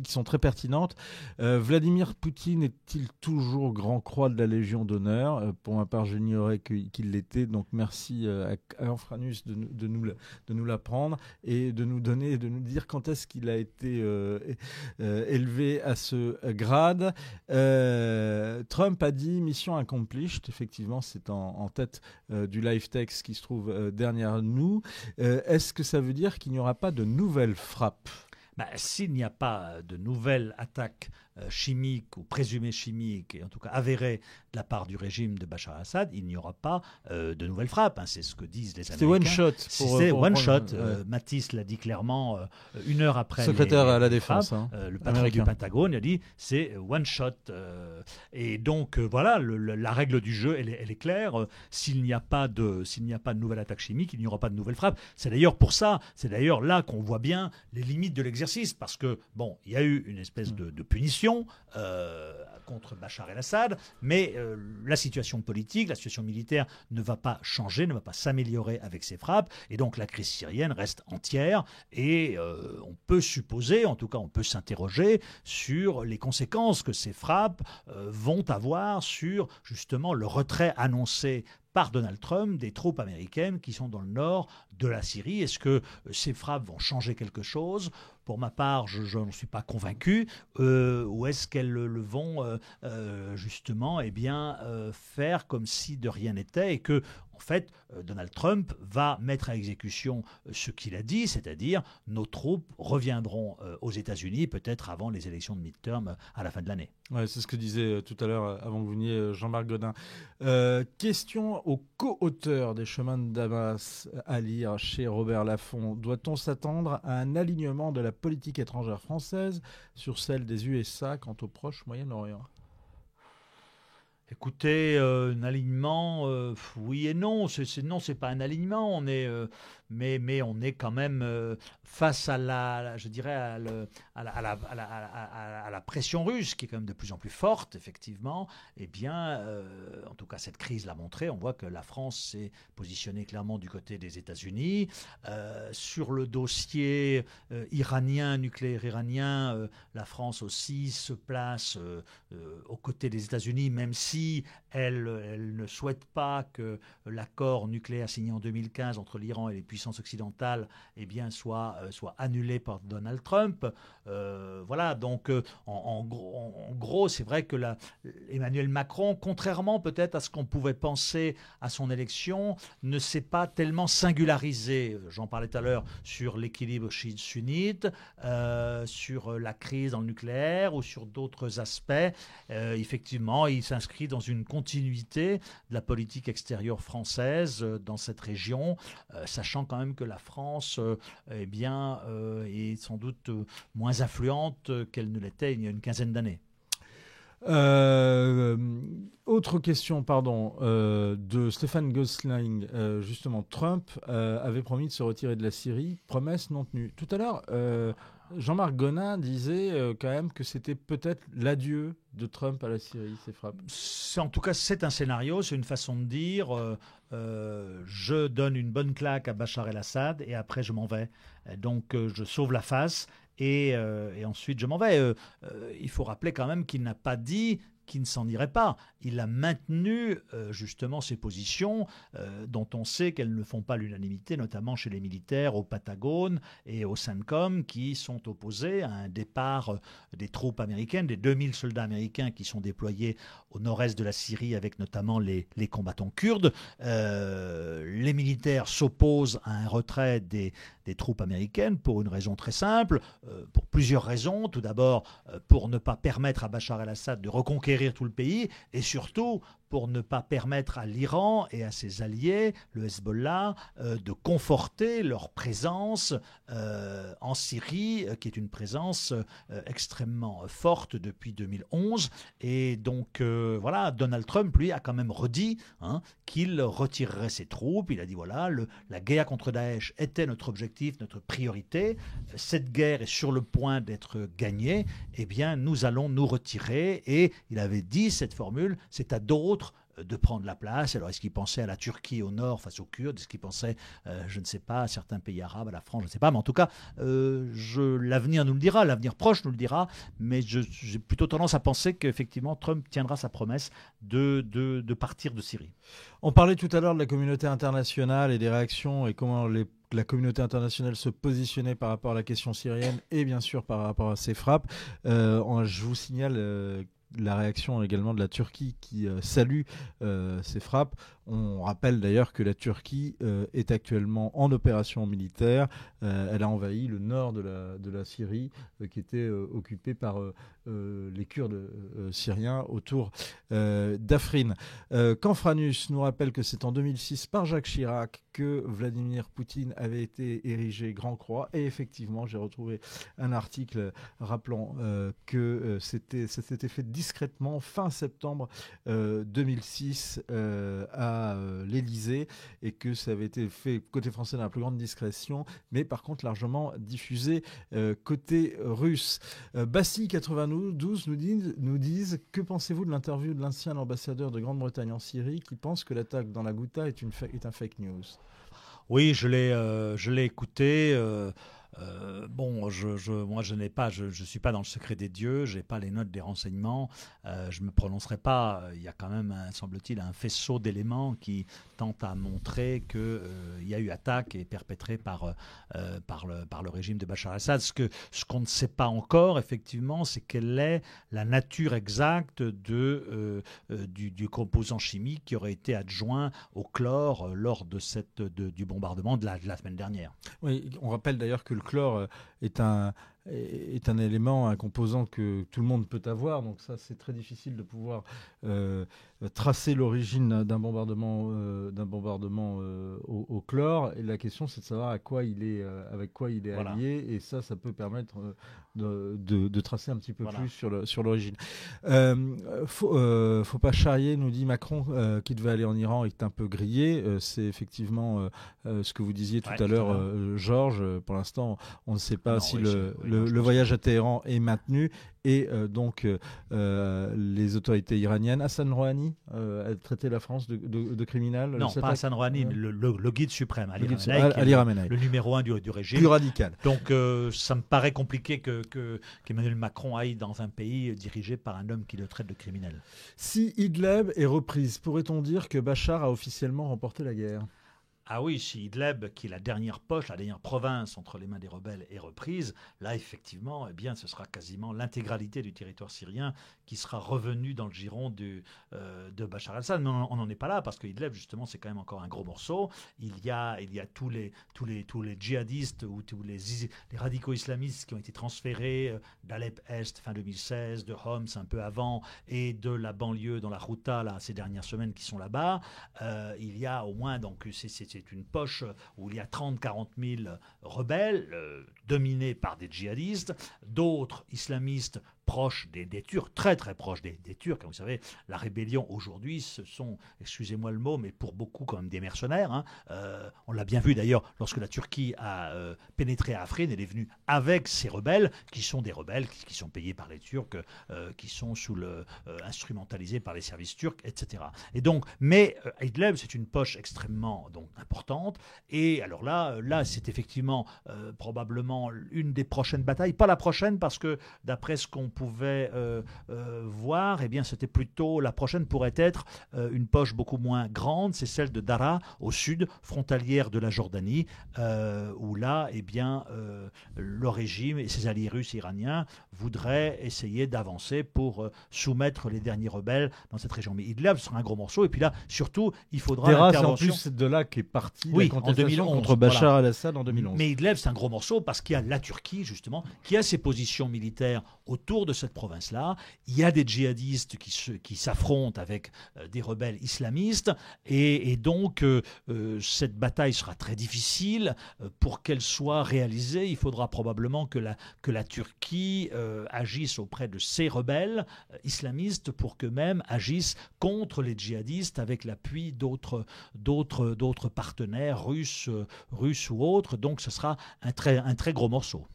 qui sont très pertinentes. Vladimir Poutine est-il toujours grand croix de la Légion d'honneur? Pour ma part, j'ignorais qu'il l'était, donc merci à Alain Franus de nous l'apprendre et de nous dire quand est-ce qu'il a été élevé à ce grade. Trump a dit mission accomplished, effectivement c'est en tête du live text qui se trouve derrière nous. Est-ce que ça veut dire qu'il n'y aura pas de nouvelles frappes? S'il n'y a pas de nouvelles attaques chimiques ou présumées chimiques, et en tout cas avérées de la part du régime de Bachar al-Assad, il n'y aura pas de nouvelles frappes. C'est ce que disent les Américains. C'est one shot. C'est one shot. Mattis l'a dit clairement une heure après. Secrétaire à la Défense. Le patron du Pentagone a dit c'est one shot. Et donc voilà, la règle du jeu, elle est claire. S'il n'y a pas de nouvelle attaque chimique, il n'y aura pas de nouvelles frappes. C'est d'ailleurs là qu'on voit bien les limites de l'exercice, parce que bon, il y a eu une espèce de punition contre Bachar el-Assad, mais la situation politique, la situation militaire ne va pas changer, ne va pas s'améliorer avec ces frappes, et donc la crise syrienne reste entière, et on peut supposer, en tout cas on peut s'interroger sur les conséquences que ces frappes vont avoir sur justement le retrait annoncé par Donald Trump des troupes américaines qui sont dans le nord de la Syrie. Est-ce que ces frappes vont changer quelque chose? Pour ma part, je n'en suis pas convaincu. Ou est-ce qu'elles vont justement faire comme si de rien n'était, et que en fait, Donald Trump va mettre à exécution ce qu'il a dit, c'est-à-dire nos troupes reviendront aux États-Unis peut-être avant les élections de midterm à la fin de l'année. Ouais, c'est ce que disait tout à l'heure, avant que vous veniez, Jean-Marc Godin. Question aux co-auteurs des Chemins de Damas à lire chez Robert Laffont. Doit-on s'attendre à un alignement de la politique étrangère française sur celle des USA quant au Proche-Moyen-Orient? Écoutez, un alignement, oui et non. Non, c'est pas un alignement. Mais on est quand même face à la pression russe qui est quand même de plus en plus forte, effectivement. Eh bien, en tout cas, cette crise l'a montré. On voit que la France s'est positionnée clairement du côté des États-Unis. Sur le dossier nucléaire iranien, la France aussi se place aux côtés des États-Unis, même si elle ne souhaite pas que l'accord nucléaire signé en 2015 entre l'Iran et les puissances occidentales soit annulé par Donald Trump. Voilà, donc en gros, c'est vrai que Emmanuel Macron, contrairement peut-être à ce qu'on pouvait penser à son élection, ne s'est pas tellement singularisé. J'en parlais tout à l'heure sur l'équilibre chiite-sunnite, sur la crise dans le nucléaire ou sur d'autres aspects. Effectivement, il s'inscrit dans une continuité de la politique extérieure française dans cette région, sachant quand même que la France est sans doute moins influente qu'elle ne l'était il y a une quinzaine d'années. Autre question, de Stéphane Gosling. Justement, Trump avait promis de se retirer de la Syrie, promesse non tenue. Tout à l'heure, Jean-Marc Gonin disait quand même que c'était peut-être l'adieu de Trump à la Syrie, ces frappes. En tout cas, c'est un scénario, c'est une façon de dire je donne une bonne claque à Bachar el-Assad et après je m'en vais. Donc je sauve la face. Et ensuite, je m'en vais. Il faut rappeler quand même qu'il n'a pas dit qui ne s'en irait pas. Il a maintenu justement ses positions dont on sait qu'elles ne font pas l'unanimité, notamment chez les militaires au Patagone et au CENTCOM, qui sont opposés à un départ des troupes américaines, des 2000 soldats américains qui sont déployés au nord-est de la Syrie avec notamment les combattants kurdes. Les militaires s'opposent à un retrait des troupes américaines pour une raison très simple, pour plusieurs raisons. Tout d'abord, pour ne pas permettre à Bachar el-Assad de reconquérir tout le pays, et surtout pour ne pas permettre à l'Iran et à ses alliés, le Hezbollah, de conforter leur présence en Syrie, qui est une présence extrêmement forte depuis 2011. Et donc, voilà, Donald Trump, lui, a quand même redit qu'il retirerait ses troupes. Il a dit, voilà, la guerre contre Daesh était notre objectif, notre priorité. Cette guerre est sur le point d'être gagnée. Eh bien, nous allons nous retirer. Et il avait dit cette formule, c'est à d'autres de prendre la place. Alors, est-ce qu'il pensait à la Turquie au nord face aux Kurdes? Est-ce qu'il pensait, je ne sais pas, à certains pays arabes, à la France? Je ne sais pas. Mais en tout cas, l'avenir nous le dira, l'avenir proche nous le dira. Mais j'ai plutôt tendance à penser qu'effectivement, Trump tiendra sa promesse de partir de Syrie. On parlait tout à l'heure de la communauté internationale et des réactions et comment la communauté internationale se positionnait par rapport à la question syrienne et bien sûr par rapport à ces frappes. Je vous signale la réaction également de la Turquie qui salue ces frappes. On rappelle d'ailleurs que la Turquie est actuellement en opération militaire. Elle a envahi le nord de la Syrie qui était occupé par les Kurdes syriens autour d'Afrin. Canfranus nous rappelle que c'est en 2006 par Jacques Chirac que Vladimir Poutine avait été érigé Grand Croix. Et effectivement, j'ai retrouvé un article rappelant que ça s'était fait discrètement fin septembre 2006 à l'Élysée et que ça avait été fait côté français dans la plus grande discrétion, mais par contre largement diffusé côté russe. Bassi 92 nous disent que pensez-vous de l'interview de l'ancien ambassadeur de Grande-Bretagne en Syrie qui pense que l'attaque dans la Ghouta est un fake news? Oui, je l'ai écouté. Bon, moi, je suis pas dans le secret des dieux, j'ai pas les notes des renseignements, je me prononcerai pas. Il y a quand même, semble-t-il, un faisceau d'éléments qui tentent à montrer que il y a eu attaque et perpétrée par le régime de Bachar el-Assad. Ce qu'on ne sait pas encore, effectivement, c'est quelle est la nature exacte du composant chimique qui aurait été adjoint au chlore lors du bombardement de la semaine dernière. Oui, on rappelle d'ailleurs que le chlore est un élément, un composant que tout le monde peut avoir. Donc ça, c'est très difficile de pouvoir tracer l'origine d'un bombardement au chlore. Et la question, c'est de savoir avec quoi il est voilà. Allié. Et ça peut permettre de tracer un petit peu plus sur l'origine. Faut pas charrier, nous dit Macron, qui devait aller en Iran est un peu grillé. C'est effectivement ce que vous disiez tout à l'heure, Georges. Pour l'instant, on ne sait pas si le voyage à Téhéran est maintenu. Et donc, les autorités iraniennes, Hassan Rouhani a traité la France de criminel. Non, pas Hassan Rouhani, mais le guide suprême, Ali Khamenei, le numéro 1 du régime. Plus radical. Donc, ça me paraît compliqué qu'Emmanuel Macron aille dans un pays dirigé par un homme qui le traite de criminel. Si Idlib est reprise, pourrait-on dire que Bachar a officiellement remporté la guerre ? Ah oui, si Idlib, qui est la dernière poche, la dernière province entre les mains des rebelles, est reprise, là, effectivement, eh bien, ce sera quasiment l'intégralité du territoire syrien qui sera revenu dans le giron de Bachar el-Assad. Mais on n'en est pas là, parce que Idlib, justement, c'est quand même encore un gros morceau. Il y a tous les djihadistes ou tous les radicaux islamistes qui ont été transférés d'Alep-Est fin 2016, de Homs un peu avant, et de la banlieue dans la Ghouta, là, ces dernières semaines, qui sont là-bas. Il y a au moins, donc, c'est une poche où il y a 30-40 000 rebelles dominés par des djihadistes, d'autres islamistes proches des Turcs, très très proches des Turcs. Vous savez, la rébellion aujourd'hui, ce sont, excusez-moi le mot, mais pour beaucoup quand même des mercenaires. On l'a bien vu d'ailleurs lorsque la Turquie a pénétré à Afrin, elle est venue avec ces rebelles, qui sont des rebelles qui sont payés par les Turcs, qui sont instrumentalisés par les services turcs, etc. Et donc, mais Idlib, c'est une poche extrêmement importante. Et alors là, c'est effectivement probablement une des prochaines batailles. Pas la prochaine parce que d'après ce qu'on pouvait voir, eh bien, c'était plutôt, la prochaine pourrait être une poche beaucoup moins grande, c'est celle de Daraa, au sud, frontalière de la Jordanie, où là, eh bien, le régime et ses alliés russes et iraniens voudraient essayer d'avancer pour soumettre les derniers rebelles dans cette région. Mais Idlib sera un gros morceau, et puis là, surtout, il faudra l'intervention. C'est en plus de là qu'est partie oui, la contestation en 2011, contre Bachar el-Assad en 2011. Mais Idlib, c'est un gros morceau parce qu'il y a la Turquie, justement, qui a ses positions militaires autour de cette province-là. Il y a des djihadistes qui s'affrontent avec des rebelles islamistes, et donc cette bataille sera très difficile. Pour qu'elle soit réalisée, il faudra probablement que la Turquie agisse auprès de ces rebelles islamistes pour qu'eux-mêmes agissent contre les djihadistes avec l'appui d'autres partenaires russes ou autres. Donc ce sera un très gros morceau.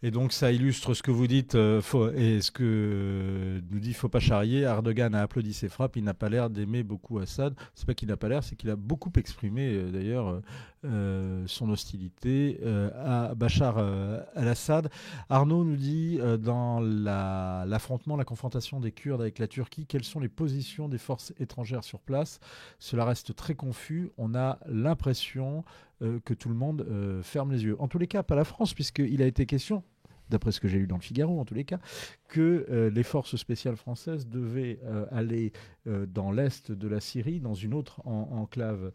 Et donc ça illustre ce que vous dites et ce que nous dit faut pas charrier. Erdogan a applaudi ses frappes, il n'a pas l'air d'aimer beaucoup Assad. C'est pas qu'il n'a pas l'air, c'est qu'il a beaucoup exprimé d'ailleurs son hostilité à Bachar el-Assad. Arnaud nous dit dans l'affrontement, la confrontation des Kurdes avec la Turquie, quelles sont les positions des forces étrangères sur place? Cela reste très confus. On a l'impression que tout le monde ferme les yeux. En tous les cas, pas la France, puisqu'il a été question, d'après ce que j'ai lu dans le Figaro en tous les cas, que les forces spéciales françaises devaient aller dans l'est de la Syrie, dans une autre enclave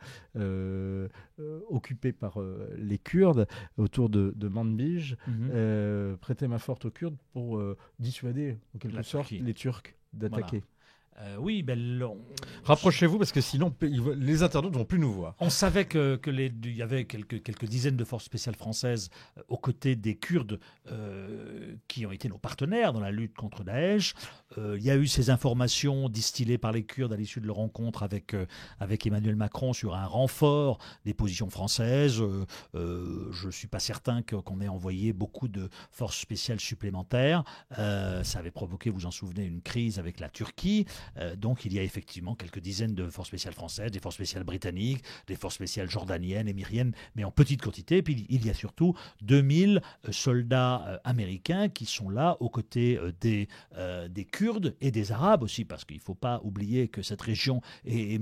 occupée par les Kurdes, autour de Manbij, prêter main forte aux Kurdes pour dissuader en quelque sorte les Turcs d'attaquer. Voilà. Oui, rapprochez-vous parce que sinon les internautes ne vont plus nous voir. On savait qu'il y avait quelques dizaines de forces spéciales françaises aux côtés des Kurdes qui ont été nos partenaires dans la lutte contre Daesh. Il y a eu ces informations distillées par les Kurdes à l'issue de leur rencontre avec Emmanuel Macron sur un renfort des positions françaises. Je ne suis pas certain qu'on ait envoyé beaucoup de forces spéciales supplémentaires. Ça avait provoqué, vous en souvenez, une crise avec la Turquie. Donc il y a effectivement quelques dizaines de forces spéciales françaises, des forces spéciales britanniques, des forces spéciales jordaniennes, émiriennes, mais en petite quantité. Puis il y a surtout 2000 soldats américains qui sont là aux côtés des Kurdes et des Arabes aussi, parce qu'il ne faut pas oublier que cette région est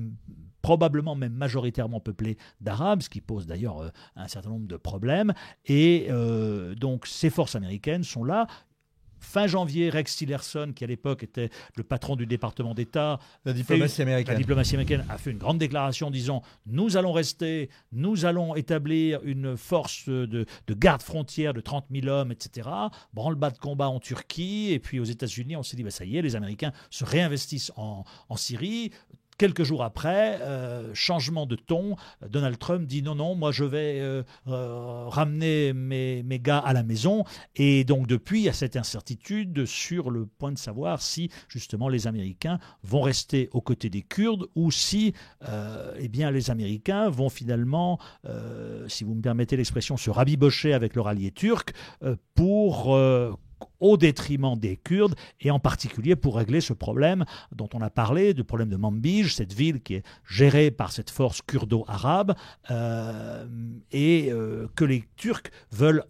probablement même majoritairement peuplée d'Arabes, ce qui pose d'ailleurs un certain nombre de problèmes. Et donc ces forces américaines sont là. Fin janvier, Rex Tillerson, qui à l'époque était le patron du département d'État, la diplomatie américaine a fait une grande déclaration disant « Nous allons rester, nous allons établir une force de garde frontière de 30 000 hommes, etc. » Branle-bas de combat en Turquie. Et puis aux États-Unis, on s'est dit « Ça y est, les Américains se réinvestissent en Syrie ». Quelques jours après, changement de ton, Donald Trump dit non, moi je vais ramener mes gars à la maison. Et donc depuis, il y a cette incertitude sur le point de savoir si justement les Américains vont rester aux côtés des Kurdes ou si eh bien, les Américains vont finalement, si vous me permettez l'expression, se rabibocher avec leur allié turc pour au détriment des Kurdes, et en particulier pour régler ce problème dont on a parlé, le problème de Manbij, cette ville qui est gérée par cette force kurdo-arabe, et que les Turcs veulent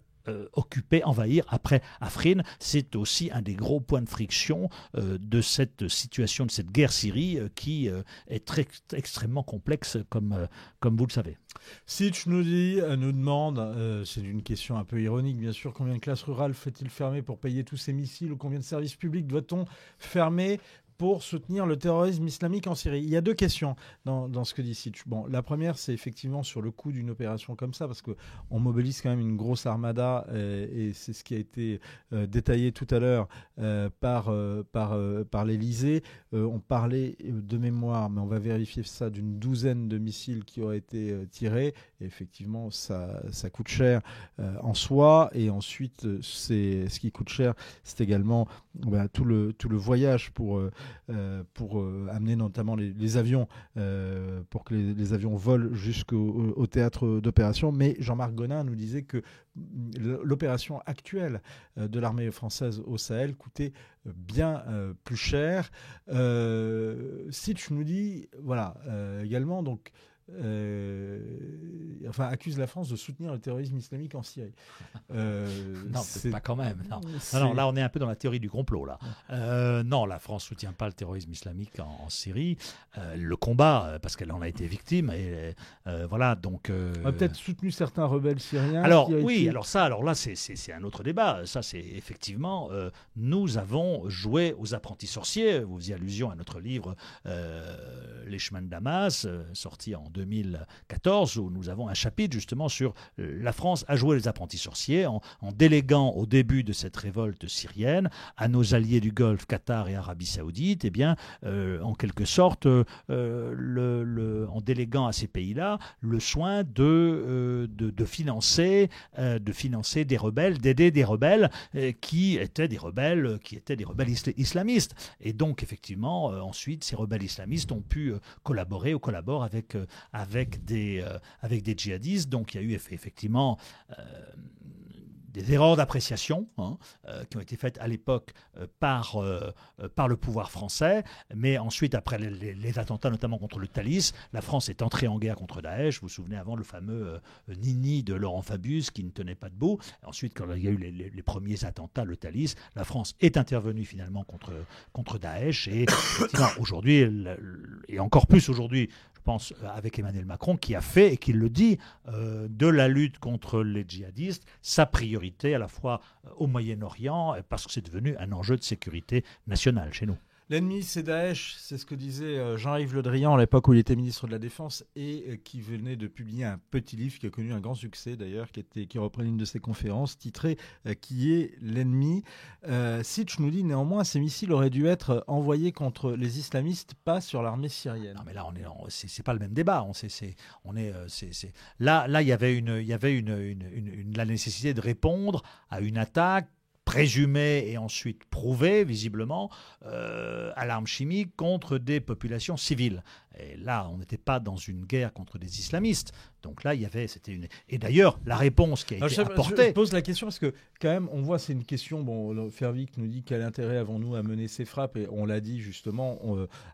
occuper, envahir après Afrin. C'est aussi un des gros points de friction de cette situation, de cette guerre Syrie qui est extrêmement complexe comme vous le savez. Sitch nous demande, c'est une question un peu ironique bien sûr, combien de classes rurales faut-il fermer pour payer tous ces missiles, ou combien de services publics doit-on fermer pour soutenir le terrorisme islamique en Syrie? Il y a deux questions dans ce que dit Sitch. Bon, la première, c'est effectivement sur le coût d'une opération comme ça, parce qu'on mobilise quand même une grosse armada, et c'est ce qui a été détaillé tout à l'heure par l'Élysée. On parlait de mémoire, mais on va vérifier ça, d'une douzaine de missiles qui auraient été tirés. Et effectivement, ça coûte cher en soi. Et ensuite, ce qui coûte cher, c'est également tout le voyage pour amener notamment les avions, pour que les avions volent jusqu'au théâtre d'opération. Mais Jean-Marc Gonin nous disait que l'opération actuelle de l'armée française au Sahel coûtait bien plus cher. Sitch nous dit, voilà, également, donc, accuse la France de soutenir le terrorisme islamique en Syrie. Non, c'est pas quand même. Non, là, on est un peu dans la théorie du complot. Là. Non, la France ne soutient pas le terrorisme islamique en Syrie. Le combat, parce qu'elle en a été victime. Et, voilà, donc. On a peut-être soutenu certains rebelles syriens. Alors, oui, alors là, c'est un autre débat. Ça, c'est effectivement, nous avons joué aux apprentis sorciers. Vous faisiez allusion à notre livre Les chemins de Damas, sorti en 2014, où nous avons un chapitre justement sur la France a joué les apprentis sorciers en déléguant au début de cette révolte syrienne à nos alliés du Golfe, Qatar et Arabie Saoudite, en quelque sorte, en déléguant à ces pays-là le soin de financer des rebelles, d'aider des rebelles qui étaient des rebelles islamistes. Et donc, effectivement, ensuite, ces rebelles islamistes ont pu collaborer ou collaborent avec des djihadistes. Donc il y a eu effectivement des erreurs d'appréciation qui ont été faites à l'époque par le pouvoir français, mais ensuite, après les attentats, notamment contre le Thalys, la France est entrée en guerre contre Daesh. Vous vous souvenez avant le fameux Nini de Laurent Fabius qui ne tenait pas debout. Ensuite, quand il y a eu les premiers attentats, le Thalys, la France est intervenue finalement contre Daesh. Et effectivement, aujourd'hui, et encore plus aujourd'hui, je pense avec Emmanuel Macron, qui a fait et qui le dit de la lutte contre les djihadistes sa priorité à la fois au Moyen-Orient, parce que c'est devenu un enjeu de sécurité nationale chez nous. L'ennemi, c'est Daesh, c'est ce que disait Jean-Yves Le Drian à l'époque où il était ministre de la Défense et qui venait de publier un petit livre qui a connu un grand succès d'ailleurs, qui reprenait une de ses conférences, titré Qui est l'ennemi. Sitch nous dit néanmoins ces missiles auraient dû être envoyés contre les islamistes, pas sur l'armée syrienne. Non mais là c'est pas le même débat. Là il y avait la nécessité de répondre à une attaque présumée et ensuite prouvée, visiblement, à l'arme chimique contre des populations civiles. Et là, on n'était pas dans une guerre contre des islamistes. Donc là, Et d'ailleurs, la réponse qui a été apportée... Je pose la question parce que, quand même, on voit, c'est une question... Bon, Fervic nous dit quel intérêt avons-nous à mener ces frappes, et on l'a dit, justement,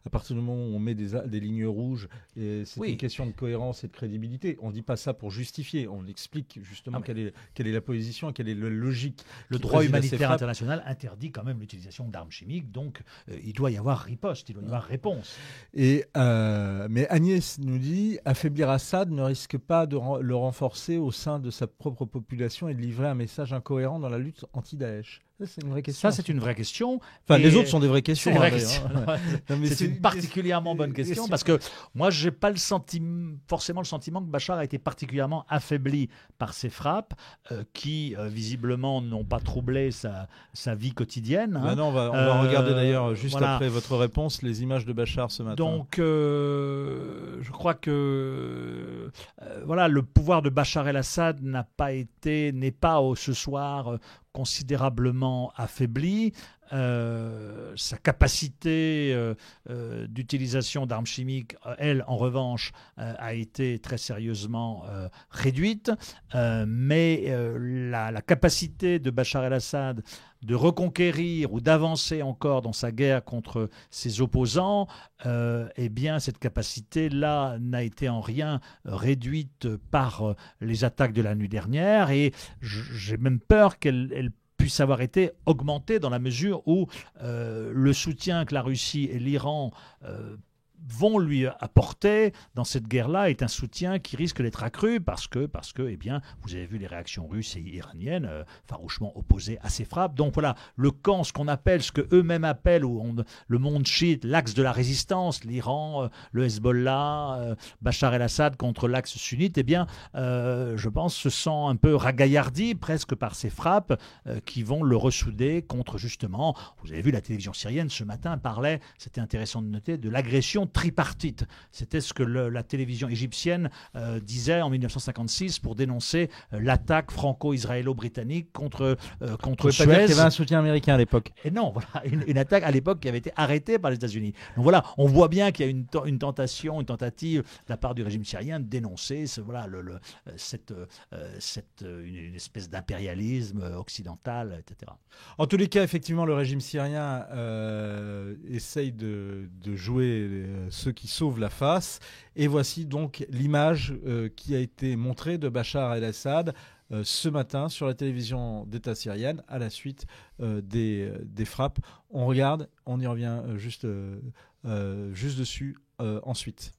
à partir du moment où on met des lignes rouges, et c'est une question de cohérence et de crédibilité. On ne dit pas ça pour justifier, on explique, justement, quelle est la position et quelle est la logique. Le droit humanitaire international interdit quand même l'utilisation d'armes chimiques, donc il doit y avoir riposte, il doit y avoir réponse. Mais Agnès nous dit affaiblir Assad ne risque pas de le renforcer au sein de sa propre population et de livrer un message incohérent dans la lutte anti-Daesh. C'est une vraie question. Ça, c'est une vraie question. Enfin, les autres sont des vraies questions. C'est une particulièrement bonne question parce que moi, je n'ai pas forcément le sentiment que Bachar a été particulièrement affaibli par ces frappes qui, visiblement, n'ont pas troublé sa vie quotidienne. Non, on va regarder d'ailleurs, juste après votre réponse, les images de Bachar ce matin. Donc, je crois que le pouvoir de Bachar el-Assad n'est pas ce soir considérablement affaibli. Sa capacité d'utilisation d'armes chimiques, elle, en revanche, a été très sérieusement réduite. Mais la capacité de Bachar el-Assad de reconquérir ou d'avancer encore dans sa guerre contre ses opposants, cette capacité-là n'a été en rien réduite par les attaques de la nuit dernière. Et j'ai même peur qu'elle puisse avoir été augmentée dans la mesure où le soutien que la Russie et l'Iran vont lui apporter dans cette guerre-là est un soutien qui risque d'être accru parce que vous avez vu les réactions russes et iraniennes farouchement opposées à ces frappes. Donc voilà, le camp, ce qu'on appelle, ce que eux-mêmes appellent, le monde chiite, l'axe de la résistance, l'Iran, le Hezbollah, Bachar el-Assad contre l'axe sunnite, je pense, se sent un peu ragaillardi presque par ces frappes qui vont le ressouder contre justement, vous avez vu la télévision syrienne ce matin parlait, c'était intéressant de noter, de l'agression tripartite. C'était ce que la télévision égyptienne disait en 1956 pour dénoncer l'attaque franco-israélo-britannique contre Suez. Vous pouvez pas dire qu'il y avait un soutien américain à l'époque. Et non, voilà, une attaque à l'époque qui avait été arrêtée par les États-Unis. Donc voilà, on voit bien qu'il y a une tentative de la part du régime syrien de dénoncer une espèce d'impérialisme occidental, etc. En tous les cas, effectivement, le régime syrien essaye de jouer ceux qui sauvent la face. Et voici donc l'image qui a été montrée de Bachar el-Assad ce matin sur la télévision d'État syrienne à la suite des frappes. On regarde, on y revient juste dessus ensuite.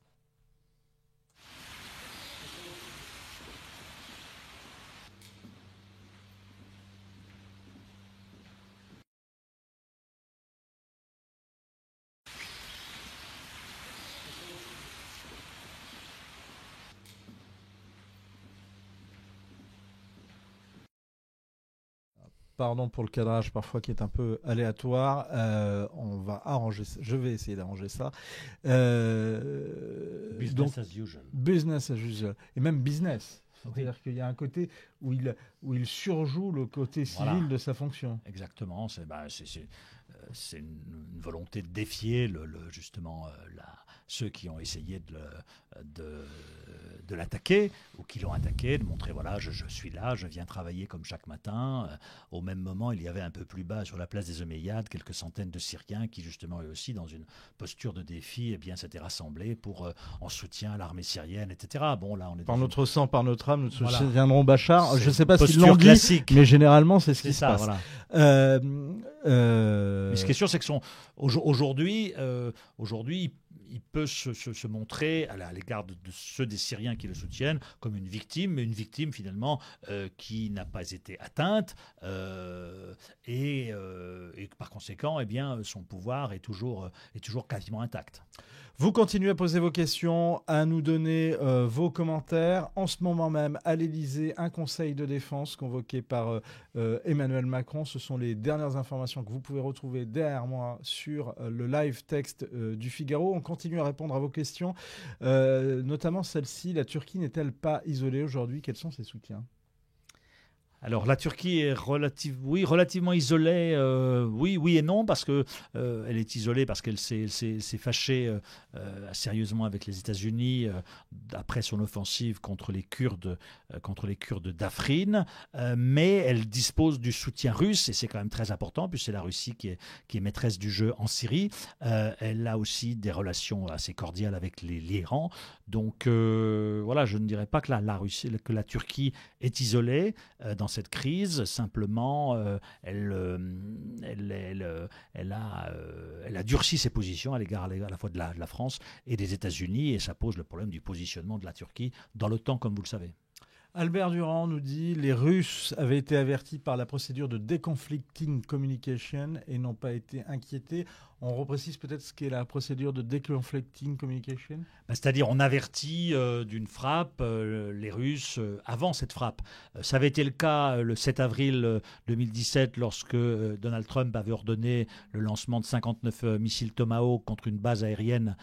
Pardon pour le cadrage parfois qui est un peu aléatoire. On va arranger ça. Je vais essayer d'arranger ça. Business as usual. Business as usual. Et même business. C'est-à-dire qu'il y a un côté où il surjoue le côté civil de sa fonction. Exactement. C'est une volonté de défier justement ceux qui ont essayé de l'attaquer ou qui l'ont attaqué, de montrer voilà, je suis là, je viens travailler comme chaque matin. Au même moment, il y avait un peu plus bas sur la place des Omeyyades quelques centaines de Syriens qui justement eux aussi dans une posture de défi eh bien s'étaient rassemblés pour en soutien à l'armée syrienne, etc. Bon là on est par notre sang, par notre âme, nous soutiendrons Bachar. Je ne sais pas s'ils l'ont dit, mais généralement c'est ce qui se passe. Voilà. Mais ce qui est sûr, c'est que aujourd'hui, il peut se montrer à l'égard de ceux des Syriens qui le soutiennent comme une victime, mais une victime finalement qui n'a pas été atteinte et par conséquent, eh bien, son pouvoir est toujours quasiment intact. Vous continuez à poser vos questions, à nous donner vos commentaires. En ce moment même, à l'Élysée, un conseil de défense convoqué par Emmanuel Macron. Ce sont les dernières informations que vous pouvez retrouver derrière moi sur le live texte du Figaro. On continue à répondre à vos questions, notamment celle-ci. La Turquie n'est-elle pas isolée aujourd'hui? Quels sont ses soutiens? Alors la Turquie est relativement isolée, oui et non, parce que elle est isolée parce qu'elle s'est fâchée sérieusement avec les États-Unis après son offensive contre les Kurdes d'Afrin, mais elle dispose du soutien russe et c'est quand même très important puisque c'est la Russie qui est maîtresse du jeu en Syrie. Elle a aussi des relations assez cordiales avec l'Iran, donc voilà, je ne dirais pas que la Turquie est isolée dans cette crise, simplement elle a durci ses positions à l'égard à la fois de la France et des États-Unis et ça pose le problème du positionnement de la Turquie dans l'OTAN, comme vous le savez. Albert Durand nous dit « Les Russes avaient été avertis par la procédure de Deconflicting Communication et n'ont pas été inquiétés. » On reprécise peut-être ce qu'est la procédure de Deconflicting Communication. C'est-à-dire on avertit d'une frappe les Russes avant cette frappe. Ça avait été le cas le 7 avril 2017 lorsque Donald Trump avait ordonné le lancement de 59 missiles Tomahawk contre une base aérienne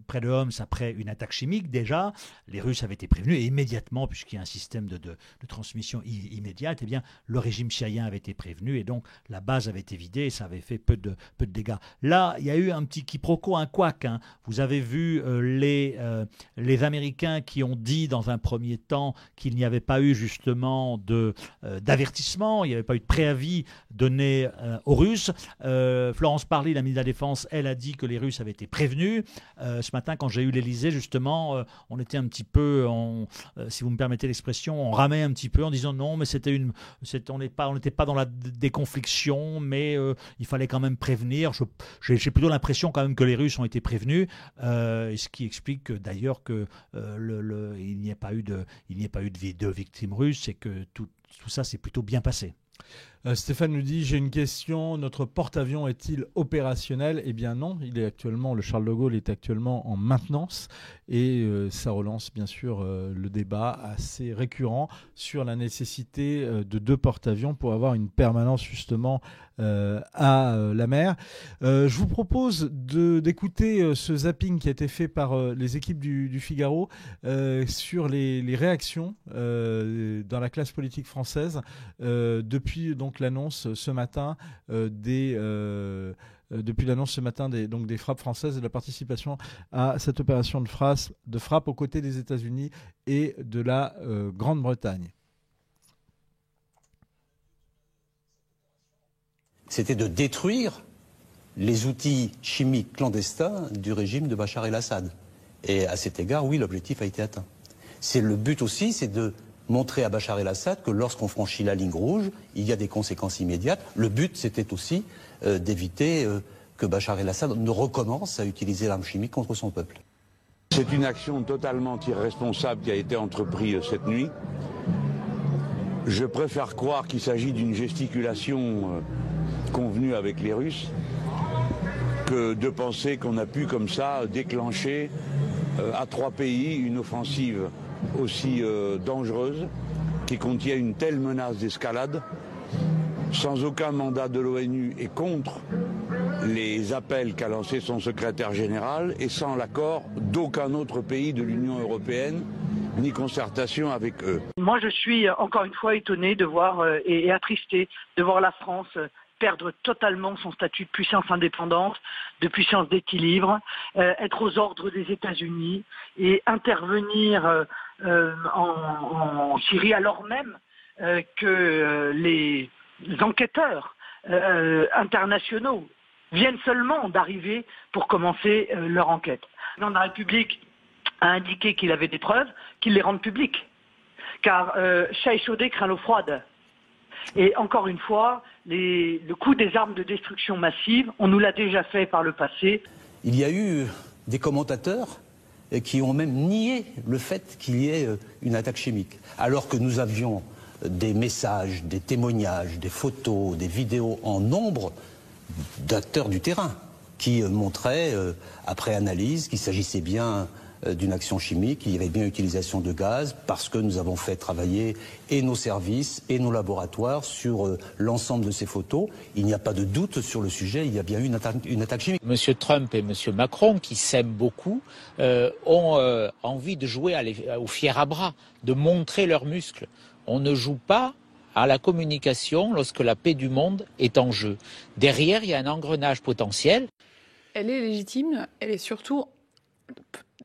près de Homs après une attaque chimique. Déjà, les Russes avaient été prévenus et immédiatement, puisqu'il y a un système de transmission immédiate, eh bien, le régime syrien avait été prévenu et donc la base avait été vidée et ça avait fait peu de dégâts. Là, il y a eu un petit quiproquo, un couac. Vous avez vu les Américains qui ont dit dans un premier temps qu'il n'y avait pas eu justement d'avertissement, il n'y avait pas eu de préavis donné aux Russes. Florence Parly, la ministre de la Défense, elle a dit que les Russes avaient été prévenus. Ce matin, quand j'ai eu l'Élysée, justement, on était un petit peu, si vous me permettez l'expression, on ramait un petit peu en disant non, mais on n'était pas dans la déconfliction, mais il fallait quand même prévenir. J'ai plutôt l'impression quand même que les Russes ont été prévenus, ce qui explique d'ailleurs qu'il n'y ait pas eu de victimes russes et que tout ça s'est plutôt bien passé. Stéphane nous dit, j'ai une question, notre porte-avions est-il opérationnel? Eh bien non, le Charles de Gaulle est actuellement en maintenance et ça relance bien sûr le débat assez récurrent sur la nécessité de 2 porte-avions pour avoir une permanence justement à la mer. Je vous propose d'écouter ce zapping qui a été fait par les équipes du Figaro sur les réactions dans la classe politique française depuis donc l'annonce ce matin des frappes françaises et de la participation à cette opération de frappe aux côtés des États-Unis et de la Grande-Bretagne. C'était de détruire les outils chimiques clandestins du régime de Bachar el-Assad. Et à cet égard, oui, l'objectif a été atteint. C'est le but aussi, c'est de montrer à Bachar el-Assad que lorsqu'on franchit la ligne rouge, il y a des conséquences immédiates. Le but, c'était aussi d'éviter que Bachar el-Assad ne recommence à utiliser l'arme chimique contre son peuple. C'est une action totalement irresponsable qui a été entreprise cette nuit. Je préfère croire qu'il s'agit d'une gesticulation convenue avec les Russes que de penser qu'on a pu comme ça déclencher à 3 pays une offensive aussi dangereuse qui contient une telle menace d'escalade sans aucun mandat de l'ONU et contre les appels qu'a lancé son secrétaire général et sans l'accord d'aucun autre pays de l'Union européenne ni concertation avec eux. Moi je suis encore une fois étonné de voir et attristé de voir la France perdre totalement son statut de puissance indépendante, de puissance d'équilibre, être aux ordres des États-Unis et intervenir en Syrie alors même que les enquêteurs internationaux viennent seulement d'arriver pour commencer leur enquête. Le président de la République a indiqué qu'il avait des preuves, qu'il les rende publiques. Car chat échaudé craint l'eau froide. Et encore une fois, le coût des armes de destruction massive, on nous l'a déjà fait par le passé. Il y a eu des commentateurs qui ont même nié le fait qu'il y ait une attaque chimique. Alors que nous avions des messages, des témoignages, des photos, des vidéos en nombre d'acteurs du terrain qui montraient, après analyse, qu'il s'agissait bien d'une action chimique, il y avait bien utilisation de gaz, parce que nous avons fait travailler et nos services et nos laboratoires sur l'ensemble de ces photos. Il n'y a pas de doute sur le sujet, il y a bien eu une attaque chimique. Monsieur Trump et Monsieur Macron, qui s'aiment beaucoup, ont envie de jouer au fier à bras, de montrer leurs muscles. On ne joue pas à la communication lorsque la paix du monde est en jeu. Derrière, il y a un engrenage potentiel. Elle est légitime, elle est surtout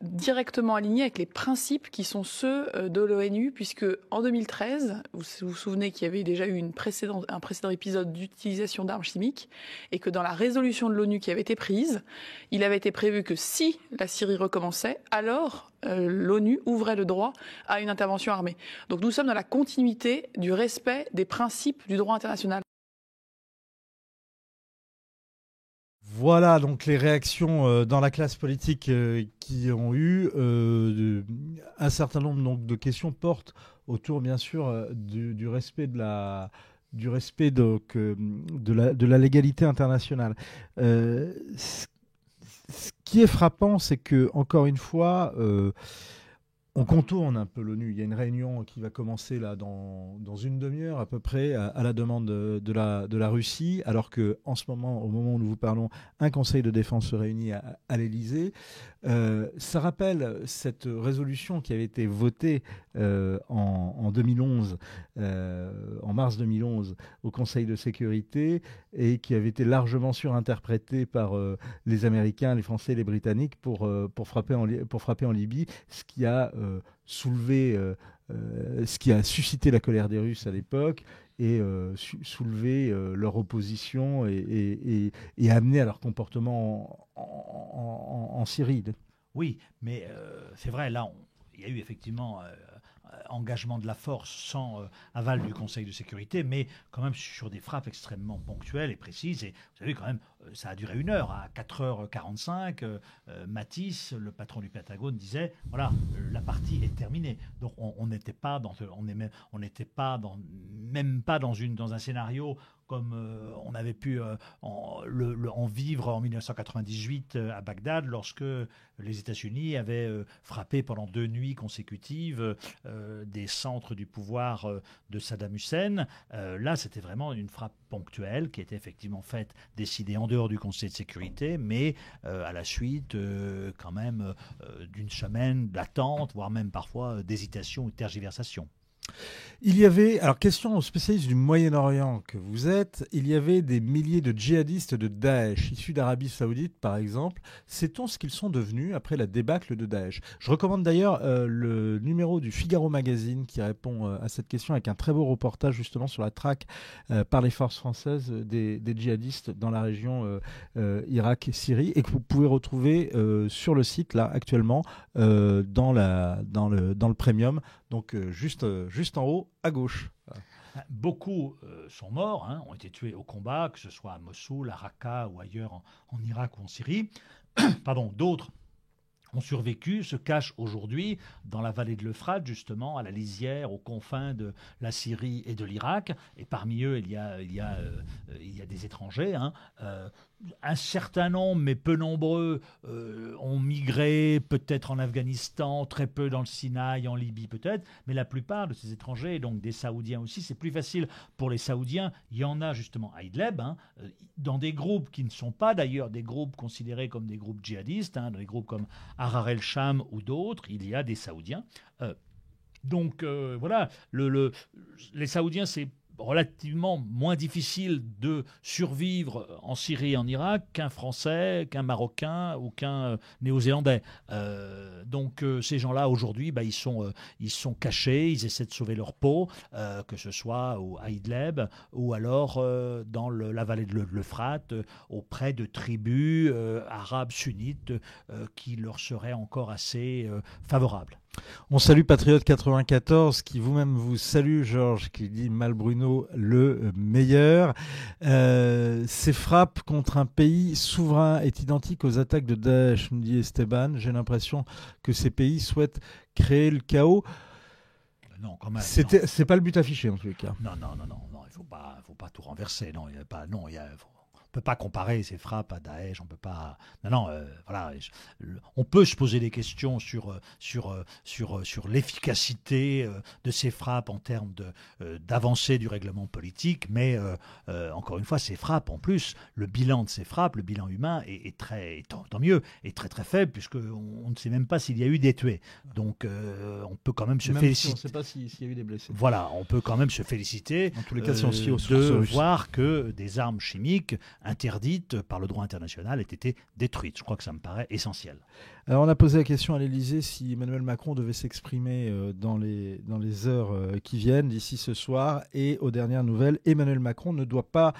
directement alignée avec les principes qui sont ceux de l'ONU, puisque en 2013, vous vous souvenez qu'il y avait déjà eu un précédent épisode d'utilisation d'armes chimiques, et que dans la résolution de l'ONU qui avait été prise, il avait été prévu que si la Syrie recommençait, alors l'ONU ouvrait le droit à une intervention armée. Donc nous sommes dans la continuité du respect des principes du droit international. Voilà donc les réactions dans la classe politique qui ont eu un certain nombre donc, de questions portent autour bien sûr du respect de la légalité internationale. Ce qui est frappant, c'est que encore une fois, on contourne un peu l'ONU. Il y a une réunion qui va commencer là dans une demi-heure à peu près à la demande de la Russie, alors que en ce moment, au moment où nous vous parlons, un Conseil de défense se réunit à l'Élysée. Ça rappelle cette résolution qui avait été votée en 2011, en mars 2011, au Conseil de sécurité et qui avait été largement surinterprétée par les Américains, les Français et les Britanniques pour frapper en Libye, ce qui a ce qui a suscité la colère des Russes à l'époque et soulevé leur opposition et amené à leur comportement en Syrie. Oui, mais c'est vrai, là, il y a eu effectivement engagement de la force sans aval du Conseil de sécurité, mais quand même sur des frappes extrêmement ponctuelles et précises. Et vous savez, quand même, ça a duré 1 heure. À 4h45, Mattis, le patron du Pentagone, disait voilà, la partie est terminée. Donc on n'était pas même pas dans un scénario comme on avait pu en vivre en 1998 à Bagdad, lorsque les États-Unis avaient frappé pendant 2 nuits consécutives des centres du pouvoir de Saddam Hussein. Là, c'était vraiment une frappe ponctuelle qui était effectivement faite, décidée en dehors du Conseil de sécurité, mais à la suite quand même d'une semaine d'attente, voire même parfois d'hésitation ou de tergiversation. Il y avait, alors question aux spécialistes du Moyen-Orient que vous êtes, il y avait des milliers de djihadistes de Daesh, issus d'Arabie Saoudite par exemple. Sait-on ce qu'ils sont devenus après la débâcle de Daesh? Je recommande d'ailleurs le numéro du Figaro Magazine qui répond à cette question avec un très beau reportage justement sur la traque par les forces françaises des djihadistes dans la région Irak-Syrie et que vous pouvez retrouver sur le site là actuellement dans le premium. Donc juste en haut, à gauche. Beaucoup sont morts, hein, ont été tués au combat, que ce soit à Mossoul, à Raqqa ou ailleurs en Irak ou en Syrie. Pardon, d'autres ont survécu, se cachent aujourd'hui dans la vallée de l'Euphrate, justement, à la lisière, aux confins de la Syrie et de l'Irak. Et parmi eux, il y a des étrangers. Hein. Un certain nombre, mais peu nombreux, ont migré peut-être en Afghanistan, très peu dans le Sinaï, en Libye peut-être, mais la plupart de ces étrangers, donc des Saoudiens aussi, c'est plus facile pour les Saoudiens. Il y en a justement à Idlib, hein, dans des groupes qui ne sont pas d'ailleurs des groupes considérés comme des groupes djihadistes, hein, dans des groupes comme Ahrar el-Sham ou d'autres, il y a des Saoudiens. Donc voilà, les Saoudiens, c'est relativement moins difficile de survivre en Syrie et en Irak qu'un Français, qu'un Marocain ou qu'un Néo-Zélandais. Donc ces gens-là, aujourd'hui, ils sont cachés, ils essaient de sauver leur peau, que ce soit à Idlib ou alors dans la vallée de l'Euphrate, auprès de tribus arabes sunnites qui leur seraient encore assez favorables. On salue Patriote 94 qui vous-même vous salue, Georges, qui dit Malbruno le meilleur. Ces frappes contre un pays souverain est identique aux attaques de Daesh, me dit Esteban. J'ai l'impression que ces pays souhaitent créer le chaos. Non, quand même. C'est pas le but affiché en tous les cas. Non, il faut pas tout renverser. Non, il y a pas. Non, on peut pas comparer ces frappes à Daesh. On peut pas. Voilà. On peut se poser des questions sur l'efficacité de ces frappes en termes d'avancée du règlement politique, mais encore une fois, ces frappes, en plus, le bilan de ces frappes, le bilan humain est très, tant mieux, est très très faible puisque on ne sait même pas s'il y a eu des tués. Donc, on peut quand même se féliciter. Si on ne sait pas s'il y a eu des blessés. Voilà, on peut quand même se féliciter. En tous les cas, si on se fie aux de voir que des armes chimiques interdites par le droit international aient été détruites. Je crois que ça me paraît essentiel. Alors on a posé la question à l'Élysée si Emmanuel Macron devait s'exprimer dans les heures qui viennent d'ici ce soir, et aux dernières nouvelles, Emmanuel Macron ne doit pas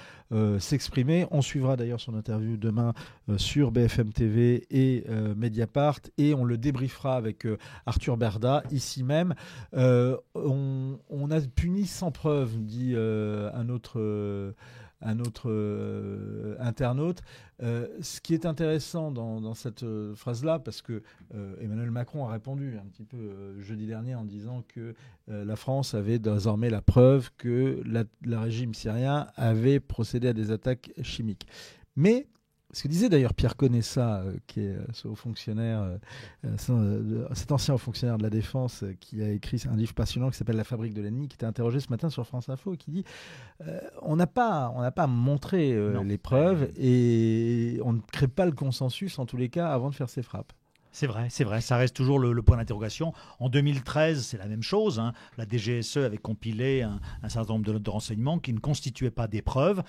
s'exprimer. On suivra d'ailleurs son interview demain sur BFM TV et Mediapart, et on le débriefera avec Arthur Berda ici même. On a puni sans preuve, dit un autre internaute. Ce qui est intéressant dans cette phrase-là, parce que Emmanuel Macron a répondu un petit peu jeudi dernier en disant que la France avait désormais la preuve que le régime syrien avait procédé à des attaques chimiques. Mais ce que disait d'ailleurs Pierre Conessa, qui est ce haut fonctionnaire, cet ancien haut fonctionnaire de la Défense, qui a écrit un livre passionnant qui s'appelle La fabrique de l'ennemi, qui était interrogé ce matin sur France Info, et qui dit on n'a pas montré les preuves, et on ne crée pas le consensus en tous les cas avant de faire ces frappes. C'est vrai, ça reste toujours le point d'interrogation. En 2013, c'est la même chose. Hein. La DGSE avait compilé un certain nombre de renseignements qui ne constituaient pas des preuves,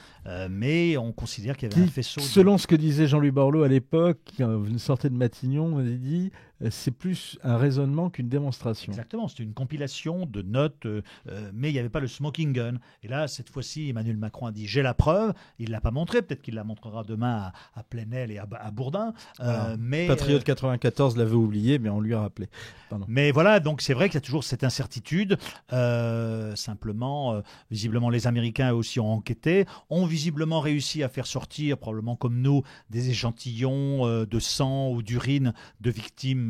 mais on considère qu'il y avait un faisceau. Selon ce que disait Jean-Louis Borloo à l'époque, qui sortait de Matignon, on avait dit c'est plus un raisonnement qu'une démonstration. Exactement, c'était une compilation de notes, mais il n'y avait pas le smoking gun. Et là, cette fois-ci, Emmanuel Macron a dit j'ai la preuve. Il ne l'a pas montré, peut-être qu'il la montrera demain à Plenel et à Bourdin. Mais Patriote 94 l'avait oublié, mais on lui a rappelé. Pardon. Mais voilà, donc c'est vrai qu'il y a toujours cette incertitude. Simplement, visiblement, les Américains eux aussi ont enquêté, ont visiblement réussi à faire sortir, probablement comme nous, des échantillons de sang ou d'urine de victimes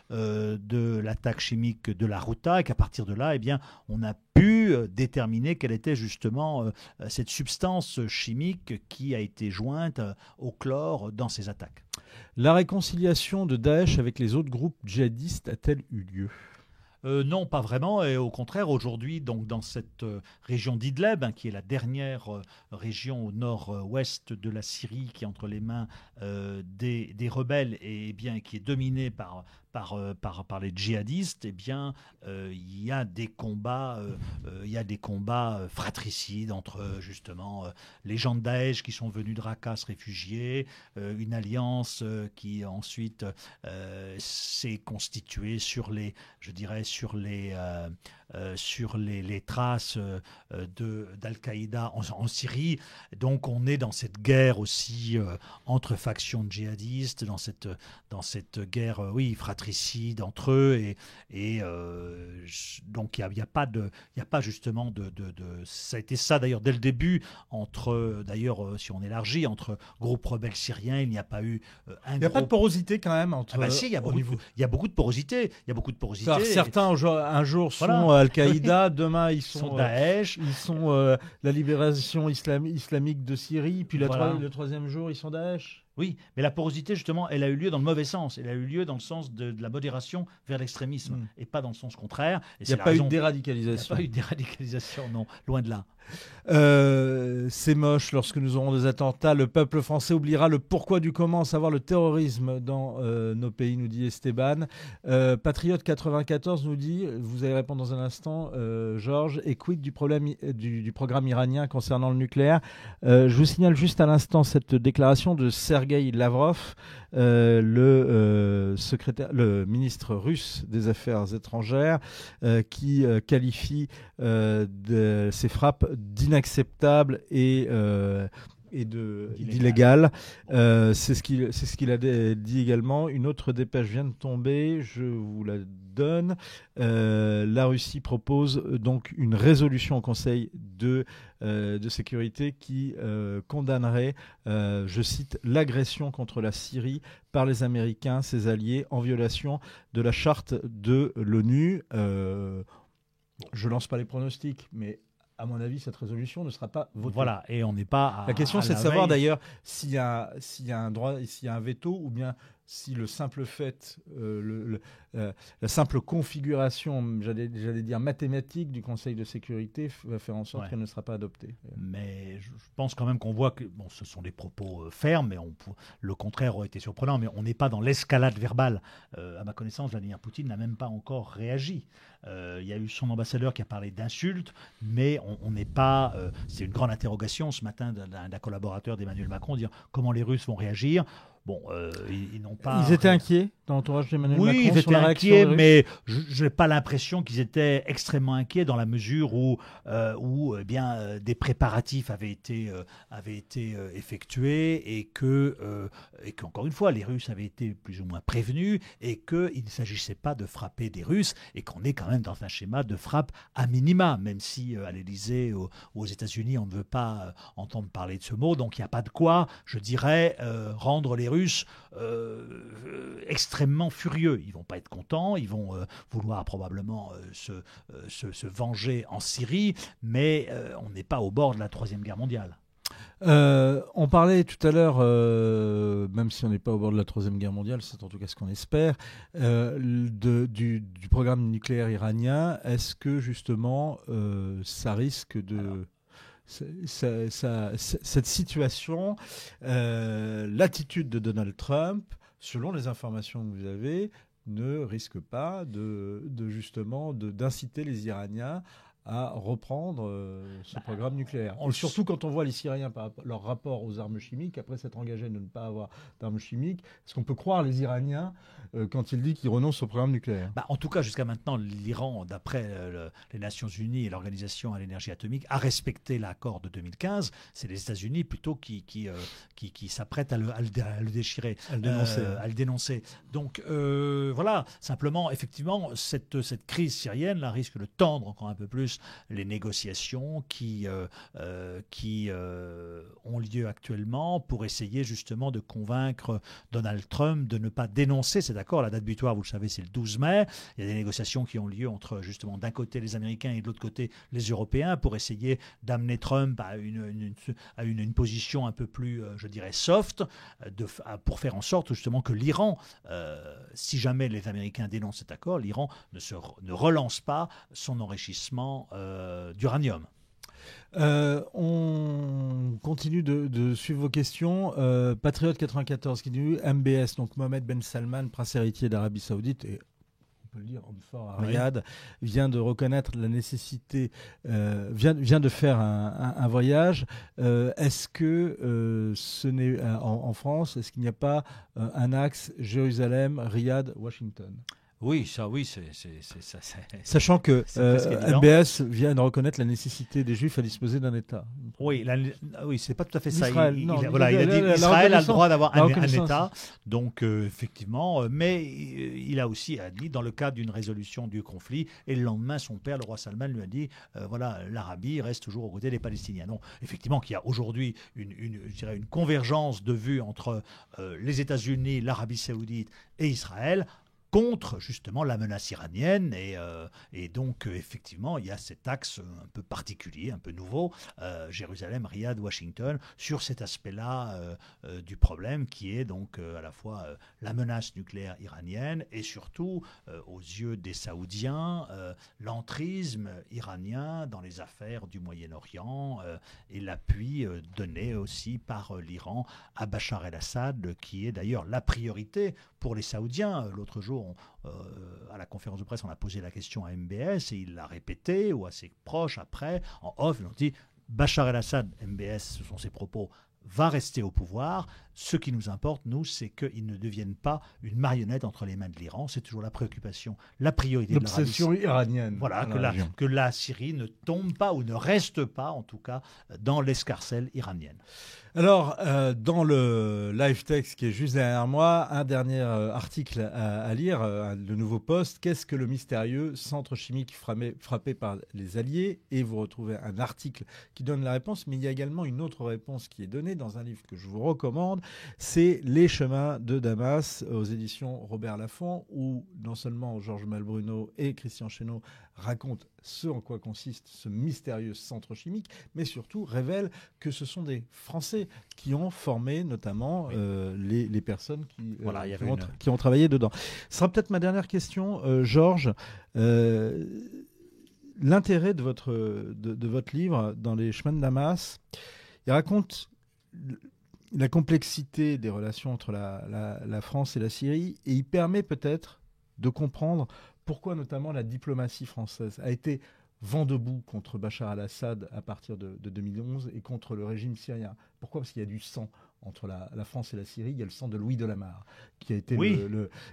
de l'attaque chimique de la Ghouta, et qu'à partir de là, on a pu déterminer quelle était justement cette substance chimique qui a été jointe au chlore dans ces attaques. La réconciliation de Daesh avec les autres groupes djihadistes a-t-elle eu lieu ? Non, pas vraiment. Et au contraire, aujourd'hui, donc dans cette région d'Idlib, qui est la dernière région au nord-ouest de la Syrie, qui est entre les mains des rebelles et qui est dominée par par les djihadistes, eh bien, il y a des combats, fratricides entre justement les gens de Daesh qui sont venus de Raqqa se réfugier, une alliance qui ensuite s'est constituée sur les traces d'Al-Qaïda en Syrie. Donc on est dans cette guerre aussi entre factions de djihadistes, dans cette guerre fratricide entre eux, et donc il n'y a pas justement ça a été ça d'ailleurs dès le début, si on élargit, entre groupes rebelles syriens, il n'y a pas eu il n'y a pas de porosité quand même entre. Si, il y a beaucoup de porosité. Certains un jour sont Al-Qaïda, demain ils sont Daesh, ils sont la libération islamique de Syrie, puis le troisième jour ils sont Daesh. Oui, mais la porosité, justement, elle a eu lieu dans le mauvais sens. Elle a eu lieu dans le sens de la modération vers l'extrémisme, et pas dans le sens contraire. Il n'y a pas eu de déradicalisation. Il n'y a pas eu de déradicalisation, non, loin de là. C'est moche, lorsque nous aurons des attentats, le peuple français oubliera le pourquoi du comment, à savoir le terrorisme dans nos pays, nous dit Esteban. Patriote 94 nous dit, vous allez répondre dans un instant, Georges, et quid du programme iranien concernant le nucléaire. Je vous signale juste à l'instant cette déclaration de Sergueï Lavrov, le ministre russe des Affaires étrangères, qui qualifie ces frappes d'inacceptables et d'illégal. C'est ce qu'il a dit également. Une autre dépêche vient de tomber, je vous la donne. La Russie propose donc une résolution au Conseil de sécurité qui condamnerait, je cite, l'agression contre la Syrie par les Américains, ses alliés, en violation de la charte de l'ONU. Je lance pas les pronostics, mais à mon avis, cette résolution ne sera pas votée. Voilà, et on n'est pas La question, c'est de savoir d'ailleurs s'il y a un veto, ou bien si le simple fait, la simple configuration, j'allais dire mathématique du Conseil de sécurité va faire en sorte qu'elle ne sera pas adoptée. Mais je pense quand même qu'on voit que ce sont des propos fermes, mais le contraire aurait été surprenant, mais on n'est pas dans l'escalade verbale. À ma connaissance, Vladimir Poutine n'a même pas encore réagi. Il y a eu son ambassadeur qui a parlé d'insultes, mais on n'est pas... c'est une grande interrogation ce matin d'un collaborateur d'Emmanuel Macron, dire comment les Russes vont réagir. Bon, ils n'ont pas... Ils étaient inquiets dans l'entourage d'Emmanuel Macron? Oui, ils étaient inquiets, mais je n'ai pas l'impression qu'ils étaient extrêmement inquiets, dans la mesure où des préparatifs avaient été effectués, et qu'encore une fois, les Russes avaient été plus ou moins prévenus, et qu'il ne s'agissait pas de frapper des Russes, et qu'on est quand même dans un schéma de frappe à minima, même si à l'Élysée ou aux États-Unis, on ne veut pas entendre parler de ce mot. Donc il n'y a pas de quoi, je dirais, rendre les Russes extrêmement furieux. Ils ne vont pas être contents, ils vont vouloir probablement se venger en Syrie, mais on n'est pas au bord de la Troisième Guerre mondiale. On parlait tout à l'heure, même si on n'est pas au bord de la Troisième Guerre mondiale, c'est en tout cas ce qu'on espère, du programme nucléaire iranien. Est-ce que justement ça risque de... cette situation, l'attitude de Donald Trump, selon les informations que vous avez, ne risque pas justement d'inciter les Iraniens à reprendre ce programme nucléaire. Surtout quand on voit les Syriens par leur rapport aux armes chimiques, après s'être engagés de ne pas avoir d'armes chimiques, est-ce qu'on peut croire les Iraniens quand ils disent qu'ils renoncent au programme nucléaire? En tout cas, jusqu'à maintenant, l'Iran, d'après les Nations Unies et l'Organisation à l'énergie atomique, a respecté l'accord de 2015. C'est les États-Unis plutôt qui s'apprêtent à le déchirer, à le dénoncer. Donc voilà, simplement, effectivement, cette crise syrienne là, risque de tendre encore un peu plus les négociations qui ont lieu actuellement pour essayer justement de convaincre Donald Trump de ne pas dénoncer cet accord. La date butoir, vous le savez, c'est le 12 mai. Il y a des négociations qui ont lieu entre justement d'un côté les Américains et de l'autre côté les Européens pour essayer d'amener Trump à une position un peu plus, je dirais, soft, pour faire en sorte justement que l'Iran, si jamais les Américains dénoncent cet accord, l'Iran ne relance pas son enrichissement d'uranium. On continue de suivre vos questions. Patriote 94 qui dit MBS, donc Mohamed Ben Salman, prince héritier d'Arabie Saoudite, et on peut le dire, homme fort à Riyad, vient de reconnaître la nécessité, vient de faire un voyage. Est-ce que ce n'est en France, est-ce qu'il n'y a pas un axe Jérusalem, Riyad, Washington? Oui, ça, oui, Sachant que évident. MBS vient de reconnaître la nécessité des Juifs à disposer d'un État. Oui, oui, c'est pas tout à fait ça. Israël, Il non, a dit Israël a le droit d'avoir un État, donc effectivement, mais il a aussi dit dans le cadre d'une résolution du conflit, et le lendemain, son père, le roi Salman, lui a dit voilà, l'Arabie reste toujours aux côtés des Palestiniens. Donc, effectivement, qu'il y a aujourd'hui je dirais une convergence de vues entre les États-Unis, l'Arabie Saoudite et Israël, contre justement la menace iranienne et donc effectivement il y a cet axe un peu particulier, un peu nouveau, Jérusalem, Riyad, Washington, sur cet aspect-là du problème qui est donc à la fois la menace nucléaire iranienne et surtout aux yeux des Saoudiens l'entrisme iranien dans les affaires du Moyen-Orient et l'appui donné aussi par l'Iran à Bachar el-Assad, qui est d'ailleurs la priorité pour les Saoudiens. L'autre jour, à la conférence de presse, on a posé la question à MBS et il l'a répété, ou à ses proches après, en off, ils ont dit Bachar el-Assad, MBS, ce sont ses propos, va rester au pouvoir. Ce qui nous importe, nous, c'est qu'il ne devienne pas une marionnette entre les mains de l'Iran. C'est toujours la préoccupation, la priorité de l'Arabie. L'obsession iranienne. Voilà, que la Syrie ne tombe pas ou ne reste pas, en tout cas, dans l'escarcelle iranienne. Alors, dans le live text qui est juste derrière moi, un dernier article à lire, le nouveau poste. Qu'est-ce que le mystérieux centre chimique frappé par les Alliés? Et vous retrouvez un article qui donne la réponse, mais il y a également une autre réponse qui est donnée dans un livre que je vous recommande. C'est Les chemins de Damas aux éditions Robert Laffont, où non seulement Georges Malbruno et Christian Chesneau racontent ce en quoi consiste ce mystérieux centre chimique, mais surtout révèlent que ce sont des Français qui ont formé notamment les personnes qui ont travaillé dedans. Ce sera peut-être ma dernière question, Georges. L'intérêt de votre livre, dans Les chemins de Damas, il raconte la complexité des relations entre la France et la Syrie, et il permet peut-être de comprendre pourquoi notamment la diplomatie française a été vent debout contre Bachar el-Assad à partir de 2011 et contre le régime syrien. Pourquoi? Parce qu'il y a du sang entre la France et la Syrie. Il y a le sang de Louis Delamarre, qui a été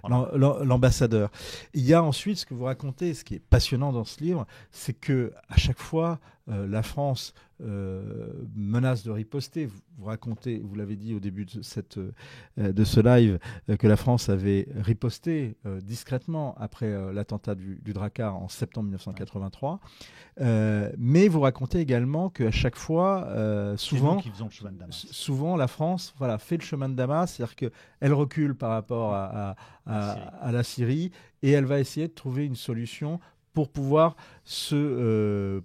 l'ambassadeur. Il y a ensuite ce que vous racontez, ce qui est passionnant dans ce livre, c'est que à chaque fois, la France menace de riposter. Vous racontez, vous l'avez dit au début de ce live, que la France avait riposté discrètement après l'attentat du Drakkar en septembre 1983. Mais vous racontez également qu'à chaque fois, souvent la France fait le chemin de Damas, c'est-à-dire qu'elle recule par rapport à la Syrie, et elle va essayer de trouver une solution pour pouvoir se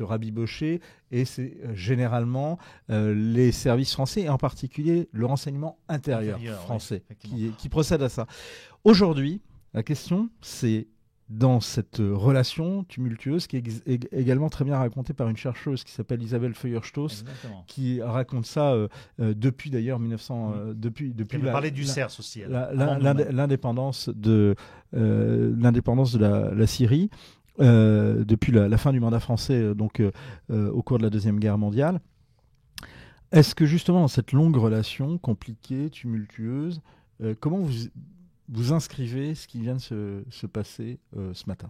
rabibocher, et c'est généralement les services français, et en particulier le renseignement intérieur français qui procède à ça. Aujourd'hui, la question, c'est dans cette relation tumultueuse, qui est également très bien racontée par une chercheuse qui s'appelle Isabelle Feuerstoss, qui raconte ça depuis d'ailleurs 1900, depuis parler du CERS aussi, l'indépendance de la Syrie, depuis la fin du mandat français, donc au cours de la Deuxième Guerre mondiale. Est-ce que justement dans cette longue relation compliquée, tumultueuse, comment vous inscrivez ce qui vient de se passer ce matin?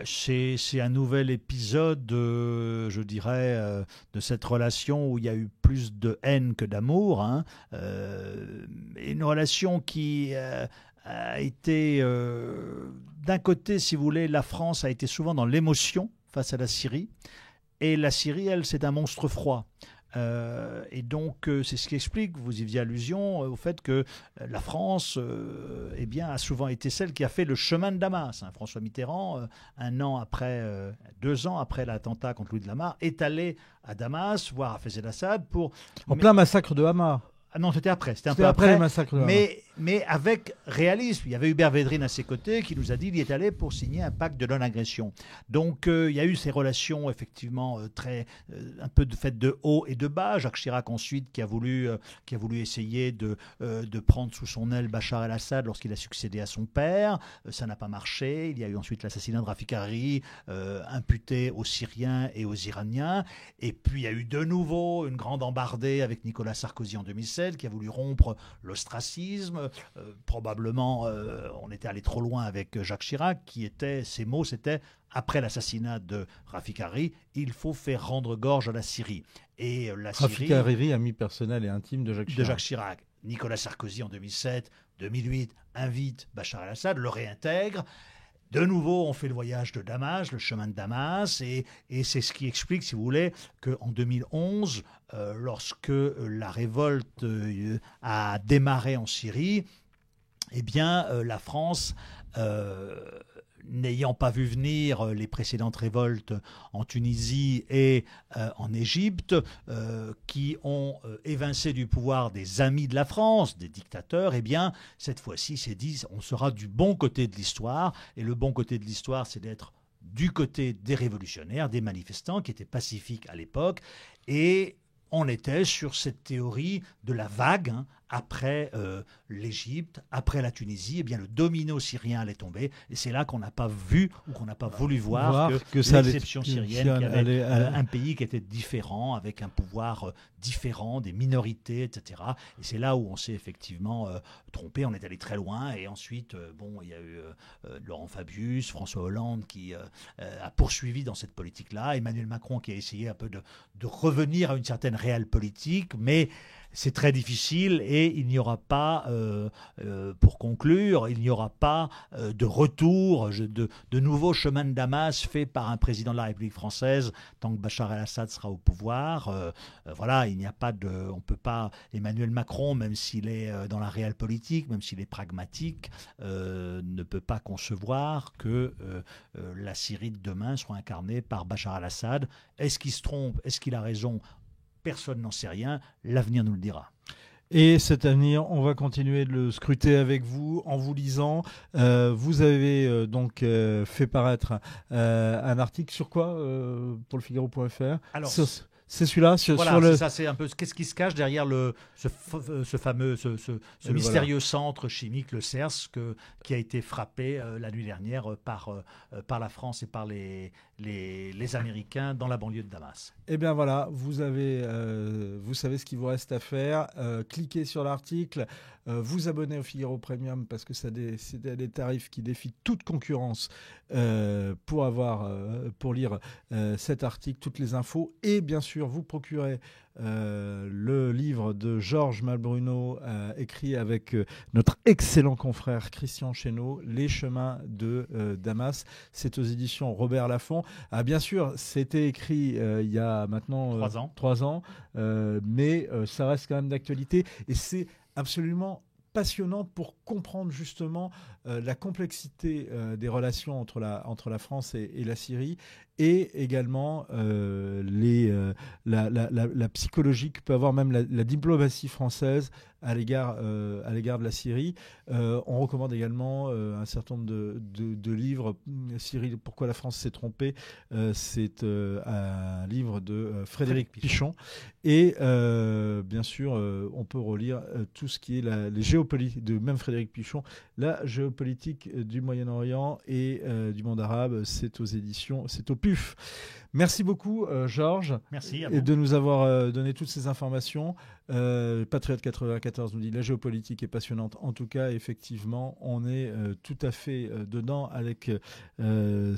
C'est un nouvel épisode, je dirais, de cette relation où il y a eu plus de haine que d'amour. Une relation qui a été, d'un côté, si vous voulez, la France a été souvent dans l'émotion face à la Syrie. Et la Syrie, elle, c'est un monstre froid. Et donc, c'est ce qui explique, vous y faisiez allusion, au fait que la France a souvent été celle qui a fait le chemin de Damas. François Mitterrand, 2 ans après l'attentat contre Louis Delamarre, est allé à Damas, voir Hafez el-Assad pour... plein massacre de Hama. Ah non, c'était après. C'était après les massacres de Hama. Mais mais avec réalisme. Il y avait Hubert Védrine à ses côtés qui nous a dit qu'il y est allé pour signer un pacte de non-agression. Donc il y a eu ces relations effectivement un peu faites de haut et de bas. Jacques Chirac ensuite qui a voulu essayer de prendre sous son aile Bachar el-Assad lorsqu'il a succédé à son père. Ça n'a pas marché. Il y a eu ensuite l'assassinat de Rafik Hariri imputé aux Syriens et aux Iraniens. Et puis il y a eu de nouveau une grande embardée avec Nicolas Sarkozy en 2007 qui a voulu rompre l'ostracisme. Probablement on était allé trop loin avec Jacques Chirac ses mots c'était après l'assassinat de Rafik Hariri, il faut faire rendre gorge à la Syrie. Et Rafik Hariri, ami personnel et intime de Jacques Chirac. Nicolas Sarkozy en 2007, 2008 invite Bachar el-Assad, le réintègre. De nouveau, on fait le voyage de Damas, le chemin de Damas, et c'est ce qui explique, si vous voulez, qu'en 2011, lorsque la révolte a démarré en Syrie, eh bien, la France, n'ayant pas vu venir les précédentes révoltes en Tunisie et en Égypte, qui ont évincé du pouvoir des amis de la France, des dictateurs, eh bien, cette fois-ci, c'est dit, on sera du bon côté de l'histoire. Et le bon côté de l'histoire, c'est d'être du côté des révolutionnaires, des manifestants, qui étaient pacifiques à l'époque. Et on était sur cette théorie de la vague, après l'Égypte, après la Tunisie, eh bien le domino syrien allait tomber. Et c'est là qu'on n'a pas vu ou qu'on n'a pas voulu voir que l'exception syrienne, qu'il y avait un pays qui était différent, avec un pouvoir différent, des minorités, etc. Et c'est là où on s'est effectivement trompé. On est allé très loin. Et ensuite, il y a eu Laurent Fabius, François Hollande qui a poursuivi dans cette politique-là. Emmanuel Macron qui a essayé un peu de revenir à une certaine réelle politique, mais c'est très difficile et il n'y aura pas, pour conclure, il n'y aura pas de retour, de nouveau chemin de Damas fait par un président de la République française tant que Bachar el-Assad sera au pouvoir. Voilà, il n'y a pas on peut pas, Emmanuel Macron, même s'il est dans la réelle politique, même s'il est pragmatique, ne peut pas concevoir que la Syrie de demain soit incarnée par Bachar el-Assad. Est-ce qu'il se trompe? Est-ce qu'il a raison? Personne n'en sait rien, l'avenir nous le dira. Et cet avenir, on va continuer de le scruter avec vous, en vous lisant. Vous avez donc fait paraître un article sur quoi pour le Figaro.fr? Alors, c'est celui-là c'est ça, c'est un peu qu'est-ce qui se cache derrière ce fameux, ce mystérieux centre chimique, le CERS, qui a été frappé la nuit dernière par la France et par les Américains dans la banlieue de Damas. Eh bien voilà, vous savez ce qu'il vous reste à faire. Cliquez sur l'article, vous abonnez au Figaro Premium parce que c'est des tarifs qui défient toute concurrence pour lire cet article, toutes les infos, et bien sûr vous procurez le livre de Georges Malbruno écrit avec notre excellent confrère Christian Chesneau, Les chemins de Damas. C'est aux éditions Robert Laffont. Bien sûr, c'était écrit il y a maintenant 3 ans, mais ça reste quand même d'actualité et c'est absolument passionnant pour comprendre justement la complexité des relations entre la France et la Syrie et également la psychologie que peut avoir même la diplomatie française à l'égard de la Syrie. On recommande également un certain nombre de livres. Syrie, pourquoi la France s'est trompée, c'est un livre de Frédéric Pichon. Et bien sûr, on peut relire tout ce qui est les géopolitiques de même Frédéric Pichon, la géopolitique du Moyen-Orient et du monde arabe. C'est aux éditions, c'est au PUF. Merci beaucoup, Georges. Merci à vous. Et de nous avoir donné toutes ces informations. Patriote 94 nous dit la géopolitique est passionnante. En tout cas, effectivement, on est tout à fait dedans avec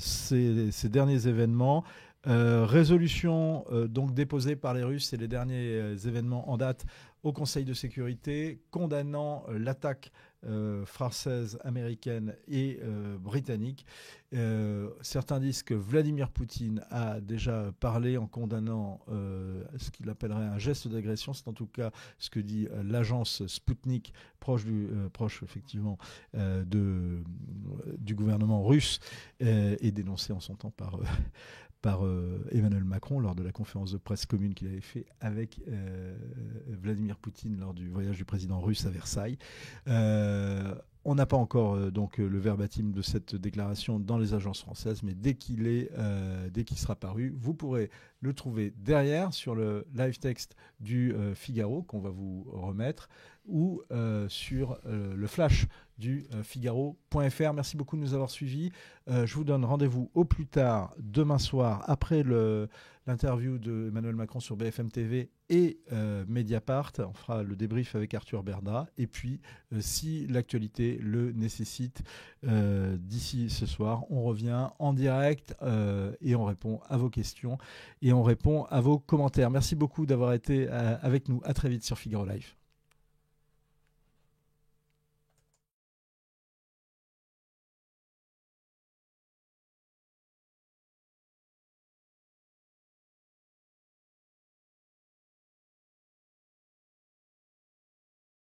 ces derniers événements. Résolution donc déposée par les Russes et les derniers événements en date au Conseil de sécurité condamnant l'attaque française, américaine et britannique. Certains disent que Vladimir Poutine a déjà parlé en condamnant ce qu'il appellerait un geste d'agression. C'est en tout cas ce que dit l'agence Sputnik, proche effectivement du gouvernement russe et dénoncé en son temps par Emmanuel Macron lors de la conférence de presse commune qu'il avait fait avec Vladimir Poutine lors du voyage du président russe à Versailles. On n'a pas encore donc le verbatim de cette déclaration dans les agences françaises, mais dès qu'il sera paru, vous pourrez le trouver derrière sur le live text du Figaro qu'on va vous remettre ou sur le flash du Figaro.fr. Merci beaucoup de nous avoir suivis. Je vous donne rendez-vous au plus tard demain soir après l'interview de Emmanuel Macron sur BFM TV et Mediapart. On fera le débrief avec Arthur Berda. Et puis, si l'actualité le nécessite, d'ici ce soir, on revient en direct et on répond à vos questions et on répond à vos commentaires. Merci beaucoup d'avoir été avec nous. À très vite sur Figaro Live.